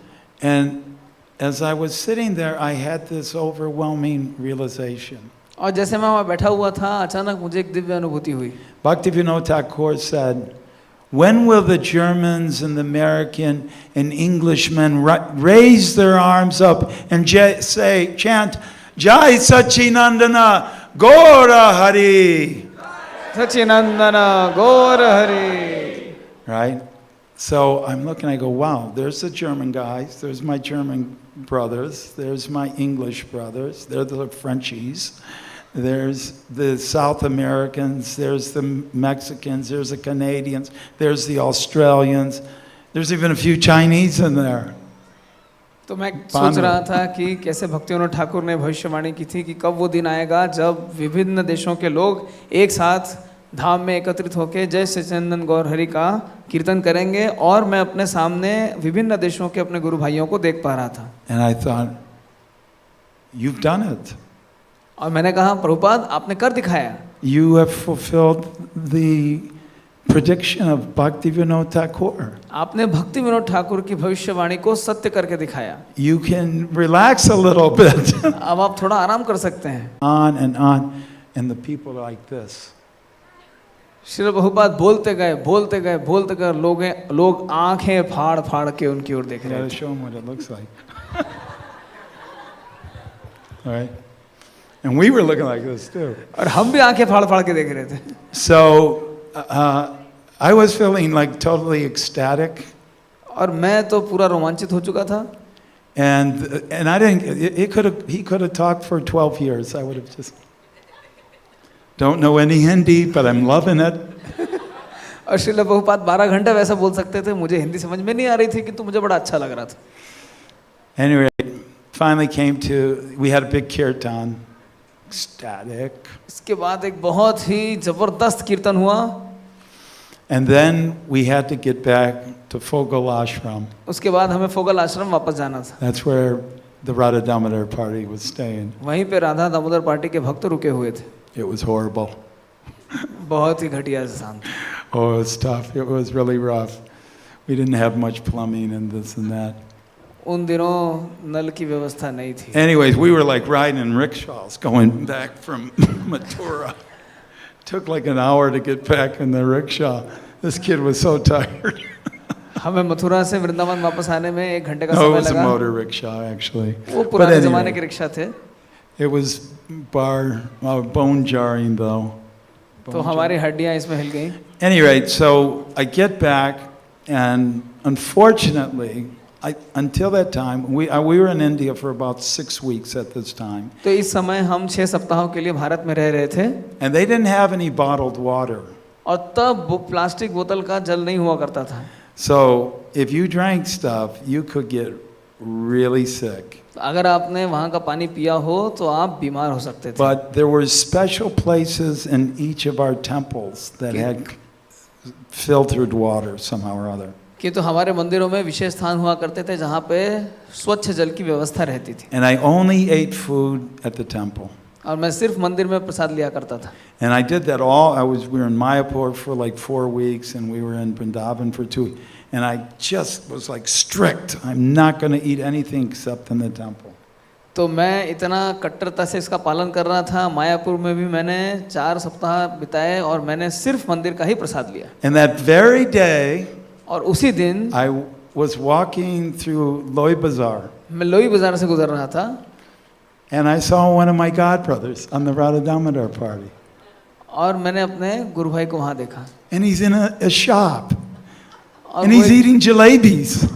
[SPEAKER 1] And as I was sitting there, I had this overwhelming realization.
[SPEAKER 3] और जैसे मैं वहाँ बैठा हुआ था, अचानक मुझे एक दिव्य अनुभूति हुई.
[SPEAKER 1] Bhaktivinoda Thakur said, when will the Germans and the American and Englishmen raise their arms up and chant, Jai Sachinandana Gaura Hari?
[SPEAKER 3] Sachinandana Gaura Hari.
[SPEAKER 1] Right? So I'm looking, I go, wow, there's the German guys, there's my German brothers, there's my English brothers, they're the Frenchies. There's the South Americans, there's the Mexicans, there's the Canadians, there's the Australians, there's even a few Chinese in there.
[SPEAKER 3] तो मैं सोच रहा था कि कैसे भक्तिविनोद ठाकुर ने भविष्यवाणी की थी कि कब वो दिन आएगा जब विभिन्न देशों के लोग एक साथ धाम में एकत्रित होकर जय सच्चिदानंद गौर हरि का कीर्तन करेंगे, और मैं अपने सामने विभिन्न देशों के अपने गुरु भाइयों को देख पा रहा था.
[SPEAKER 1] And I thought, you've done it.
[SPEAKER 3] और मैंने कहा, प्रभुपाद आपने कर दिखाया.
[SPEAKER 1] You have fulfilled the prediction of Bhaktivinoda Thakur.
[SPEAKER 3] आपने भक्तिविनोद ठाकुर की भविष्यवाणी को सत्य करके दिखाया.
[SPEAKER 1] You can relax a little bit.
[SPEAKER 3] अब आप थोड़ा आराम कर सकते हैं.
[SPEAKER 1] On, and the people are like this.
[SPEAKER 3] Srila Prabhupada बोलते गए, लोग आंखें फाड़ फाड़ के उनकी ओर देख रहे थे.
[SPEAKER 1] Show them what it looks like. All right? And we were looking like this too.
[SPEAKER 3] और हम भी आंखें फाड़ फाड़ के देख रहे थे.
[SPEAKER 1] So I was feeling like totally ecstatic.
[SPEAKER 3] और मैं तो पूरा रोमांचित हो चुका था.
[SPEAKER 1] And I didn't. He could have talked for 12 years. I would have just. Don't know any Hindi, but I'm loving it.
[SPEAKER 3] और श्रील प्रभुपाद 12 घंटे वैसा बोल सकते थे. मुझे हिंदी समझ में नहीं आ रही थी, किंतु मुझे बड़ा अच्छा लग रहा था.
[SPEAKER 1] Anyway, finally came to. We had a big kirtan. Ecstatic.
[SPEAKER 3] इसके बाद एक बहुत ही जबरदस्त कीर्तन हुआ.
[SPEAKER 1] And then we had to get back to Fogal Ashram.
[SPEAKER 3] उसके बाद हमें फोगल आश्रम वापस जाना था.
[SPEAKER 1] That's where the Radha Damodar party was staying.
[SPEAKER 3] वहीं पे राधा दामोदर पार्टी के भक्त रुके हुए थे.
[SPEAKER 1] It was horrible.
[SPEAKER 3] बहुत ही घटिया स्थान था.
[SPEAKER 1] Oh, it was tough. It was really rough. We didn't have much plumbing and this and that.
[SPEAKER 3] उन दिनों नल की व्यवस्था नहीं थी.
[SPEAKER 1] Anyways, we were like riding in rickshaws going back from Mathura. Took like an hour to get back in the rickshaw. This kid was so tired.
[SPEAKER 3] हमें मथुरा से वृंदावन वापस आने में 1 घंटे का
[SPEAKER 1] No, it
[SPEAKER 3] समय
[SPEAKER 1] was a
[SPEAKER 3] लगा.
[SPEAKER 1] motor rickshaw actually.
[SPEAKER 3] वो
[SPEAKER 1] But
[SPEAKER 3] पुराने जमाने
[SPEAKER 1] anyway,
[SPEAKER 3] के रिक्शा थे.
[SPEAKER 1] it was bone jarring though.
[SPEAKER 3] तो हमारी हड्डियां इसमें हिल गई.
[SPEAKER 1] Anyway, so I get back, and unfortunately, until that time, we were in India for about 6 weeks at this time.
[SPEAKER 3] तो इस समय हम 6 सप्ताहों के लिए भारत में रह रहे थे.
[SPEAKER 1] And they didn't have any bottled water.
[SPEAKER 3] और तब प्लास्टिक बोतल का जल नहीं हुआ करता था.
[SPEAKER 1] So if you drank stuff, you could get really sick.
[SPEAKER 3] अगर आपने वहाँ का पानी पिया हो तो आप बीमार हो सकते थे.
[SPEAKER 1] But there were special places in each of our temples that had filtered water somehow or other.
[SPEAKER 3] कि तो हमारे मंदिरों में विशेष स्थान हुआ करते थे जहाँ पे स्वच्छ जल की व्यवस्था रहती थी.
[SPEAKER 1] And I only ate food at the temple.
[SPEAKER 3] और मैं सिर्फ मंदिर में प्रसाद लिया करता था.
[SPEAKER 1] And I did that all. We were in Mayapur for like 4 weeks, and we were in Vrindavan for 2 weeks. And I just was like strict. I'm not going to eat anything except in the temple.
[SPEAKER 3] तो मैं इतना कट्टरता से इसका पालन कर रहा था. मायापुर में भी मैंने 4 सप्ताह बिताए और मैंने सिर्फ मंदिर का ही प्रसाद लिया.
[SPEAKER 1] And that very day,
[SPEAKER 3] और उसी दिन
[SPEAKER 1] I was walking through Loi Bazaar.
[SPEAKER 3] मैं लोई बाजार से गुजर रहा था.
[SPEAKER 1] And I saw one of my godbrothers on the Radha Damodar party.
[SPEAKER 3] और मैंने अपने गुरु भाई को वहाँ देखा.
[SPEAKER 1] And he's in a shop.
[SPEAKER 3] और
[SPEAKER 1] And he's eating jalebis.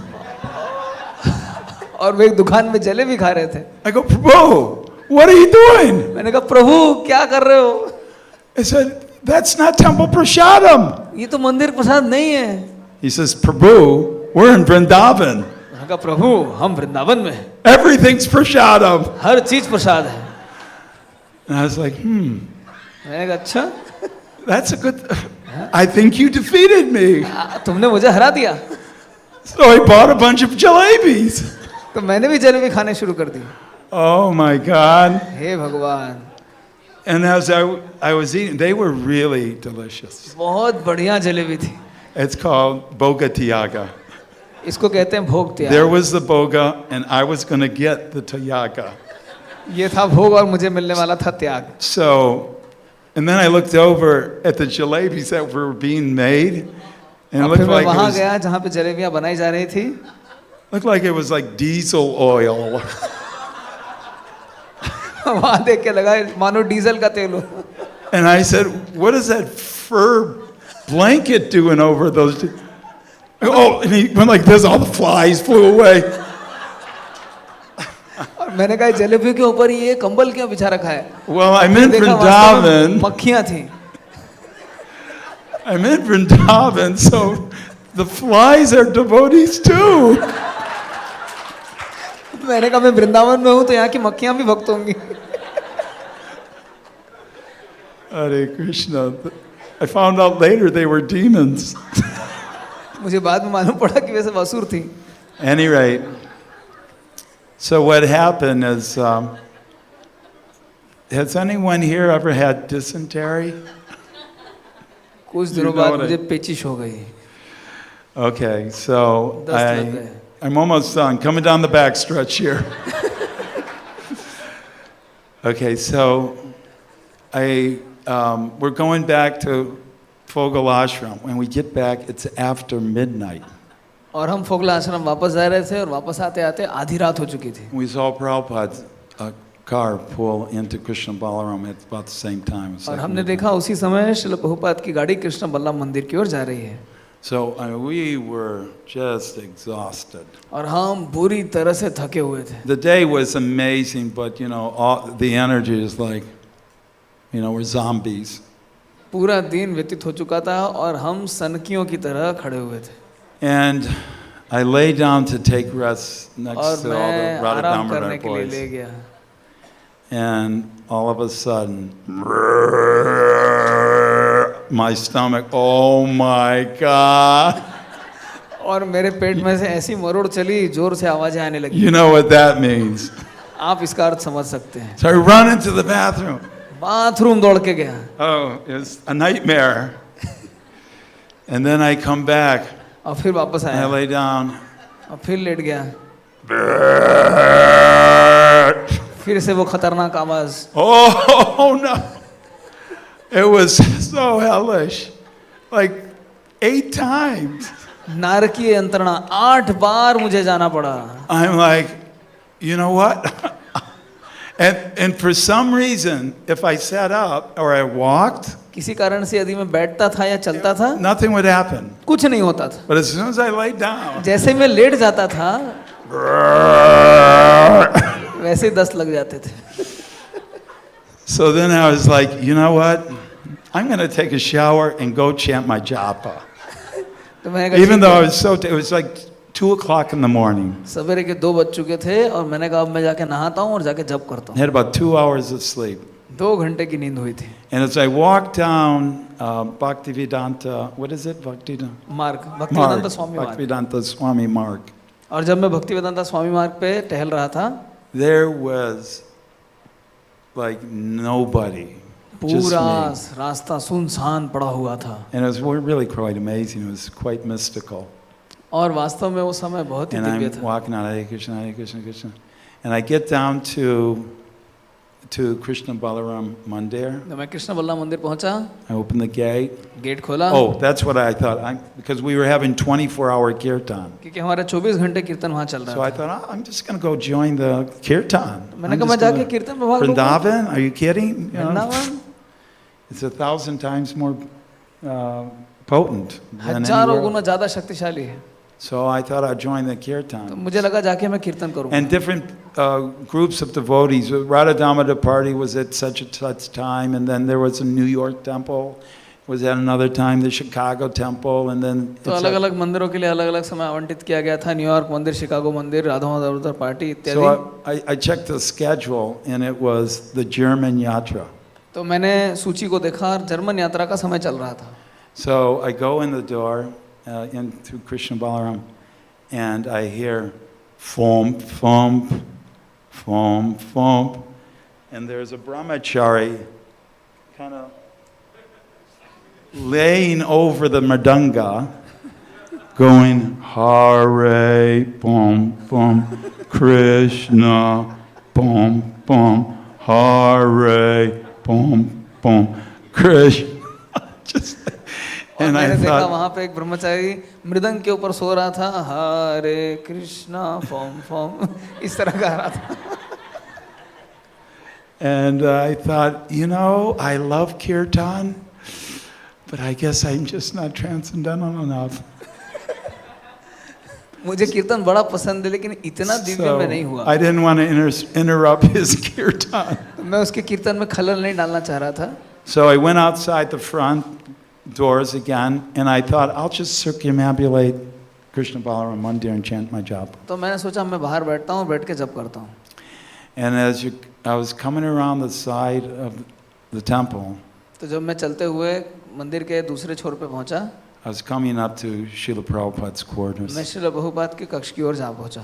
[SPEAKER 3] और वो एक दुकान में जलेबी खा रहे थे.
[SPEAKER 1] I go, Prabhu, what are you doing?
[SPEAKER 3] मैंने कहा प्रभु क्या कर रहे हो?
[SPEAKER 1] I said, that's not temple prasadam.
[SPEAKER 3] ये तो मंदिर प्रसाद नहीं है.
[SPEAKER 1] He says, Prabhu, we're in Vrindavan.
[SPEAKER 3] मैंने कहा प्रभु हम वृंदावन में हैं.
[SPEAKER 1] Everything's prasadam.
[SPEAKER 3] हर चीज प्रसाद है.
[SPEAKER 1] And I was like,
[SPEAKER 3] मैंने कहा अच्छा
[SPEAKER 1] that's a good, I think you defeated me.
[SPEAKER 3] तुमने मुझे हरा दिया.
[SPEAKER 1] So I bought a bunch of jalebis.
[SPEAKER 3] तो मैंने भी जलेबी खाने शुरू कर दी.
[SPEAKER 1] Oh my God.
[SPEAKER 3] हे भगवान.
[SPEAKER 1] And as I was eating, they were really delicious.
[SPEAKER 3] बहुत बढ़िया जलेबी थी.
[SPEAKER 1] It's called Boga Tiaga.
[SPEAKER 3] इसको कहते हैं भोग त्याग.
[SPEAKER 1] There was the Boga, and I was going to get the Tiaga.
[SPEAKER 3] ये था भोग और मुझे मिलने वाला था त्याग.
[SPEAKER 1] So, and then I looked over at the jalebis that were being made, and it
[SPEAKER 3] फिर
[SPEAKER 1] looked
[SPEAKER 3] मैं
[SPEAKER 1] like
[SPEAKER 3] वहाँ गया जहाँ पे जलेबियाँ बनाई जा रही थी.
[SPEAKER 1] it was like diesel oil.
[SPEAKER 3] वहाँ देख के लगा मानो डीजल का तेल हो.
[SPEAKER 1] And I said, what is that fur blanket doing over those? Oh, and he went like this, all the flies flew away.
[SPEAKER 3] और मैंने कहा जलेबी के ऊपर ये कंबल क्यों बिछा रखा है?
[SPEAKER 1] Well, I'm in
[SPEAKER 3] देखा वास्तव में
[SPEAKER 1] Vrindavan.
[SPEAKER 3] मक्खियाँ थी.
[SPEAKER 1] I'm in Vrindavan, so the flies are devotees too.
[SPEAKER 3] मैंने कहा मैं वृंदावन में हूँ तो यहाँ की मक्खियाँ भी भक्त होंगी.
[SPEAKER 1] Hare Krishna. I found out later they were demons.
[SPEAKER 3] मुझे बाद में मालूम पड़ा कि वैसे वासुर थी.
[SPEAKER 1] Any rate, so what happened is, has anyone here ever had dysentery?
[SPEAKER 3] कुछ दिनों बाद मुझे पेचिश हो गई.
[SPEAKER 1] Okay, so
[SPEAKER 3] दस्त लग गए.
[SPEAKER 1] I'm almost done. Coming down the back stretch here. Okay, so we're going back to Fogal Ashram. When we get back, it's after midnight.
[SPEAKER 3] और हम फोगला आश्रम वापस जा रहे थे और वापस आते आते आधी रात हो चुकी थी.
[SPEAKER 1] We saw Prabhupada car pull into Krishna Balaram at about the same time. It was
[SPEAKER 3] और
[SPEAKER 1] like
[SPEAKER 3] हमने
[SPEAKER 1] moving.
[SPEAKER 3] देखा उसी समय श्रील प्रभुपाद की गाड़ी कृष्ण बल्लभ मंदिर की ओर जा रही है
[SPEAKER 1] So we were just exhausted.
[SPEAKER 3] और हम बुरी तरह से थके हुए थे.
[SPEAKER 1] The day was amazing, but you know, the energy is like, you know, we're zombies.
[SPEAKER 3] पूरा दिन व्यतीत हो चुका था और हम सनकियों की तरह खड़े हुए थे.
[SPEAKER 1] And I lay down to take rest next
[SPEAKER 3] और
[SPEAKER 1] to all the
[SPEAKER 3] मैं
[SPEAKER 1] Radha
[SPEAKER 3] आराम
[SPEAKER 1] Damodar
[SPEAKER 3] करने के लिए
[SPEAKER 1] boys.
[SPEAKER 3] ले गया.
[SPEAKER 1] And all of a sudden, my stomach, oh my God.
[SPEAKER 3] और मेरे पेट में से ऐसी मरोड़ चली, जोर से आवाजें आने लगी.
[SPEAKER 1] You know what that means.
[SPEAKER 3] आप इसका अर्थ समझ सकते हैं.
[SPEAKER 1] So I run into the bathroom.
[SPEAKER 3] Bathroom दौड़ के गया.
[SPEAKER 1] Oh, it's a nightmare. And then I come back
[SPEAKER 3] और फिर वापस
[SPEAKER 1] and I
[SPEAKER 3] आया
[SPEAKER 1] lay down.
[SPEAKER 3] और फिर लेट गया. फिर से वो खतरनाक आवाज.
[SPEAKER 1] Oh no. It was so hellish. Like 8 times.
[SPEAKER 3] नारकीय यंत्रणा 8 बार मुझे जाना पड़ा.
[SPEAKER 1] I'm like, you know what? and for some reason, if I sat up or I walked,
[SPEAKER 3] किसी कारण से यदि मैं बैठता था या चलता था,
[SPEAKER 1] nothing would happen.
[SPEAKER 3] कुछ नहीं होता था.
[SPEAKER 1] But as soon as I laid down,
[SPEAKER 3] जैसे मैं लेट जाता था, वैसे 10 लग जाते थे.
[SPEAKER 1] so then I was like, you know what? I'm going to take a shower and go chant my japa.
[SPEAKER 3] तो मैंने कहा,
[SPEAKER 1] Even though I was it was like 2 o'clock in the morning.
[SPEAKER 3] सवेरे के 2 बज चुके थे और मैंने कहा अब मैं जाके नहाता हूँ और जाके जप करता
[SPEAKER 1] I
[SPEAKER 3] हूँ.
[SPEAKER 1] had about 2 hours of sleep.
[SPEAKER 3] 2 घंटे की नींद हुई थी.
[SPEAKER 1] And as I walked down Bhaktivedanta, what is it? Bhaktivedanta?
[SPEAKER 3] मार्ग, भक्तिवेदांता स्वामी मार्ग.
[SPEAKER 1] Bhaktivedanta Swami Marg.
[SPEAKER 3] और जब मैं भक्तिवेदांता स्वामी मार्ग पे टहल रहा था,
[SPEAKER 1] There was like nobody. Just
[SPEAKER 3] पूरा
[SPEAKER 1] me.
[SPEAKER 3] रास्ता सुनसान पड़ा हुआ था.
[SPEAKER 1] And it was really quite amazing. It was quite mystical.
[SPEAKER 3] और वास्तव में वो समय बहुत ही
[SPEAKER 1] And
[SPEAKER 3] दिव्य
[SPEAKER 1] I'm
[SPEAKER 3] था.
[SPEAKER 1] walking out, Hare Krishna, Hare Krishna, Krishna. And I get down to Krishna Balaram Mandir.
[SPEAKER 3] जब मैं कृष्ण बल्लभ मंदिर पहुंचा,
[SPEAKER 1] I opened the gate.
[SPEAKER 3] Gate खोला.
[SPEAKER 1] Oh, that's what I thought. Because we were having 24-hour kirtan.
[SPEAKER 3] क्योंकि हमारे 24 घंटे कीर्तन वहाँ चल
[SPEAKER 1] So
[SPEAKER 3] रहा
[SPEAKER 1] I
[SPEAKER 3] था.
[SPEAKER 1] thought, I'm just going to go join the kirtan.
[SPEAKER 3] मैंने
[SPEAKER 1] I'm
[SPEAKER 3] कहा मैं
[SPEAKER 1] just
[SPEAKER 3] जाके
[SPEAKER 1] gonna-
[SPEAKER 3] कीर्तन में भाग लूंगा.
[SPEAKER 1] Vrindavan? Are you kidding? You know,
[SPEAKER 3] Vrindavan
[SPEAKER 1] it's 1,000 times more potent than
[SPEAKER 3] हजारों
[SPEAKER 1] anywhere
[SPEAKER 3] गुना
[SPEAKER 1] else.
[SPEAKER 3] ज्यादा शक्तिशाली है.
[SPEAKER 1] So I thought I'd join the
[SPEAKER 3] तो
[SPEAKER 1] kirtan.
[SPEAKER 3] मुझे लगा जाके मैं कीर्तन करूंगा.
[SPEAKER 1] And different groups of devotees. Radha Damodar party was at such and such time, and then there was a New York temple, was at another time the Chicago temple, and then
[SPEAKER 3] तो अलग अलग मंदिरों के लिए अलग अलग समय आवंटित किया गया था. न्यूयॉर्क मंदिर, शिकागो मंदिर, राधा दामोदर पार्टी इत्यादि.
[SPEAKER 1] so I checked the schedule, and it was the German yatra.
[SPEAKER 3] तो मैंने सूची को देखा और जर्मन यात्रा का समय चल रहा था.
[SPEAKER 1] So I go in the door in through Krishna Balaram, and I hear thump, thump, thump, thump, and there's a brahmachari kind of laying over the mridanga, going Hare, bum, bum, Krishna, bum, bum, Hare, bum, bum, Krishna. Just.
[SPEAKER 3] और
[SPEAKER 1] And I
[SPEAKER 3] मैंने देखा
[SPEAKER 1] thought,
[SPEAKER 3] वहाँ पे एक ब्रह्मचारी मृदंग के ऊपर सो रहा था. हरे कृष्णा फॉम फॉम इस तरह गा रहा था.
[SPEAKER 1] and I thought, you know, I love kirtan, but I guess I'm just not transcendental enough.
[SPEAKER 3] मुझे कीर्तन बड़ा पसंद है लेकिन इतना दिव्य
[SPEAKER 1] So
[SPEAKER 3] में नहीं हुआ.
[SPEAKER 1] I didn't want to interrupt his kirtan.
[SPEAKER 3] मैं उसके कीर्तन में खलल नहीं डालना चाह रहा था.
[SPEAKER 1] So I went outside the front doors again, and I thought, I'll just circumambulate Krishna Balaram Mandir and chant my japa.
[SPEAKER 3] तो मैंने सोचा मैं बाहर बैठता हूँ, बैठ के जप करता हूँ.
[SPEAKER 1] And as I was coming around the side of the temple,
[SPEAKER 3] तो जब मैं चलते हुए मंदिर के दूसरे छोर पे पहुंचा,
[SPEAKER 1] I was coming up to Srila Prabhupada's
[SPEAKER 3] मैं
[SPEAKER 1] quarters.
[SPEAKER 3] श्रील प्रभुपाद के कक्ष की ओर जा पहुंचा.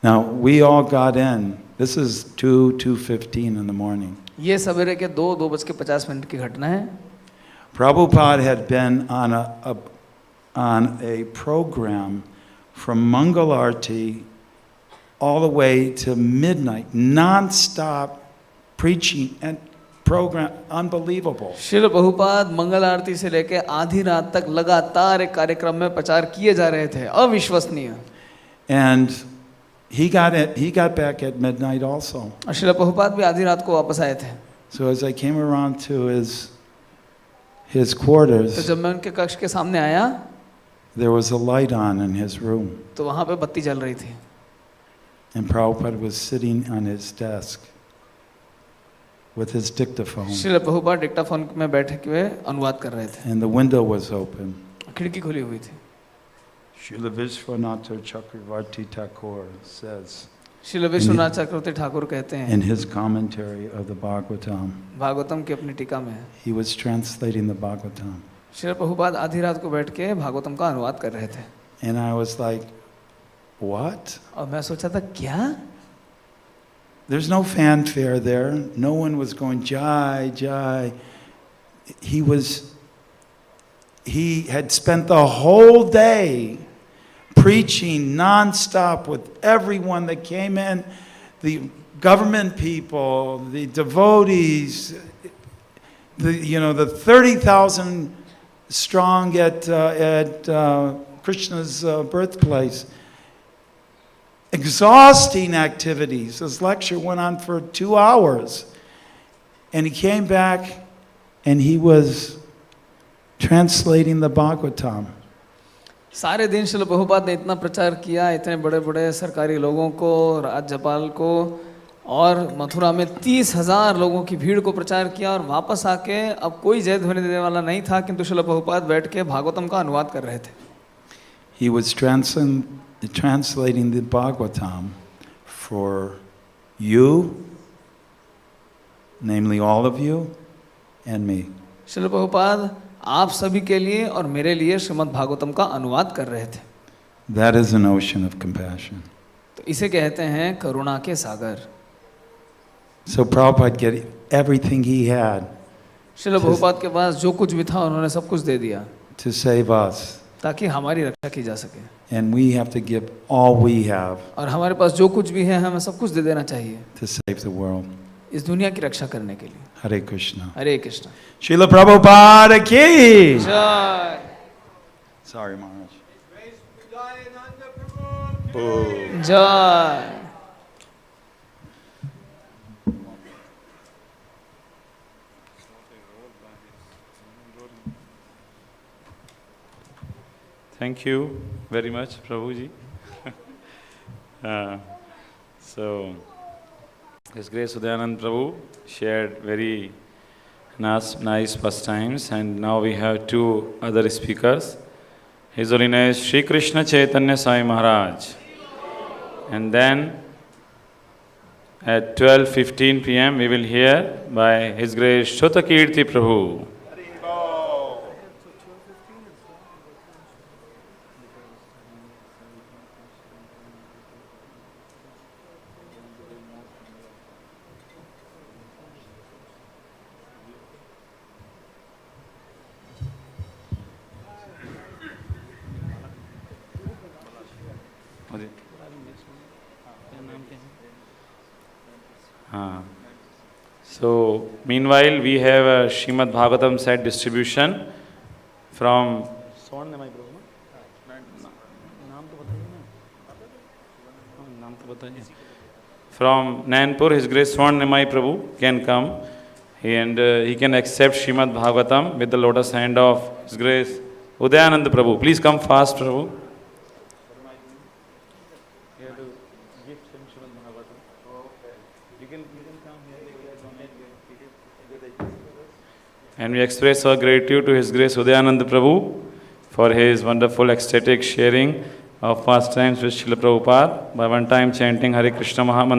[SPEAKER 1] Now, we all got in. This is 2:15 in the morning.
[SPEAKER 3] ये सवेरे के 2:50 की घटना है.
[SPEAKER 1] Prabhupada had been on a program from Mangal Aarti all the way to midnight, non-stop preaching and program, unbelievable.
[SPEAKER 3] Srila Prabhupada मंगल आरती से लेके आधी रात तक लगातार एक कार्यक्रम में प्रचार किए जा रहे थे, अविश्वसनीय.
[SPEAKER 1] And he got back at midnight also.
[SPEAKER 3] और श्रील प्रभुपाद भी आधी रात को वापस आए थे.
[SPEAKER 1] So as I came around to his
[SPEAKER 3] तो
[SPEAKER 1] quarters,
[SPEAKER 3] जब मैं उनके कक्ष के सामने आया
[SPEAKER 1] there was a light on in his room,
[SPEAKER 3] तो वहाँ पे बत्ती जल रही थी.
[SPEAKER 1] and Prabhupada was sitting on his desk with his dictaphone,
[SPEAKER 3] Srila Prabhupada Dictaphone में बैठे हुए अनुवाद कर रहे थे.
[SPEAKER 1] and the window was open.
[SPEAKER 3] खिड़की खुली हुई थी.
[SPEAKER 1] Srila Vishwanath Chakravarti Thakur says
[SPEAKER 3] Srila Vishwanath चक्रवर्ती ठाकुर कहते हैं
[SPEAKER 1] in his commentary of the Bhagavatam,
[SPEAKER 3] Bhagavatam की अपनी टीका में,
[SPEAKER 1] he was translating the Bhagavatam,
[SPEAKER 3] Srila Prabhupada आधी रात को बैठ के भागवतम का अनुवाद कर रहे थे.
[SPEAKER 1] and I was like, what?
[SPEAKER 3] और मैं सोचा था क्या,
[SPEAKER 1] There's no fanfare there. No one was going, Jai, Jai. He had spent the whole day preaching non-stop with everyone that came in, the government people, the devotees, the 30,000 strong at Krishna's birthplace. Exhausting activities. His lecture went on for 2 hours. And he came back and he was translating the Bhagavatam.
[SPEAKER 3] सारे दिन श्रील प्रभुपाद ने इतना प्रचार किया, इतने बड़े बड़े सरकारी लोगों को, राज्यपाल को, और मथुरा में 30,000 लोगों की भीड़ को प्रचार किया, और वापस आके अब कोई जय ध्वनि देने वाला नहीं था, किंतु श्रील प्रभुपाद बैठ के भागवतम का अनुवाद कर रहे थे.
[SPEAKER 1] He was translating the Bhagavatam for you, namely all of you, and me.
[SPEAKER 3] Srila Prabhupada आप सभी के लिए और मेरे लिए श्रीमद् भागवतम का अनुवाद कर रहे थे.
[SPEAKER 1] That is an ocean of compassion.
[SPEAKER 3] तो इसे कहते हैं करुणा के सागर.
[SPEAKER 1] So Prabhupada get everything he had
[SPEAKER 3] Srila Prabhupada के पास जो कुछ भी था उन्होंने सब कुछ दे दिया
[SPEAKER 1] to save us.
[SPEAKER 3] ताकि हमारी रक्षा की जा सके.
[SPEAKER 1] And we have to give all we have
[SPEAKER 3] और हमारे पास जो कुछ भी है हमें सब कुछ दे देना चाहिए
[SPEAKER 1] to save the world.
[SPEAKER 3] इस दुनिया की रक्षा करने के लिए.
[SPEAKER 1] Hare Krishna.
[SPEAKER 3] हरे कृष्ण.
[SPEAKER 1] Srila Prabhupada ki.
[SPEAKER 3] जय.
[SPEAKER 1] Sorry, Maharaj.
[SPEAKER 3] जय.
[SPEAKER 2] Thank you very much, Prabhuji. So, His Grace Udayanand Prabhu shared very nice pastimes, and now we have 2 other speakers. His Holiness Shri Krishna Chaitanya Swami Maharaj. And then at 12:15 p.m. we will hear by His Grace Shotakirti Prabhu. So, meanwhile, we have a Srimad Bhagavatam set distribution from Nainpur. His Grace Swarnimai Prabhu can come and he can accept Srimad Bhagavatam with the lotus hand of His Grace Udayanand Prabhu. Please come fast, Prabhu. And we express our gratitude to His Grace Udayanand Prabhu for his wonderful ecstatic sharing of pastimes with Srila Prabhupada by one time chanting Hare Krishna Mahamantra.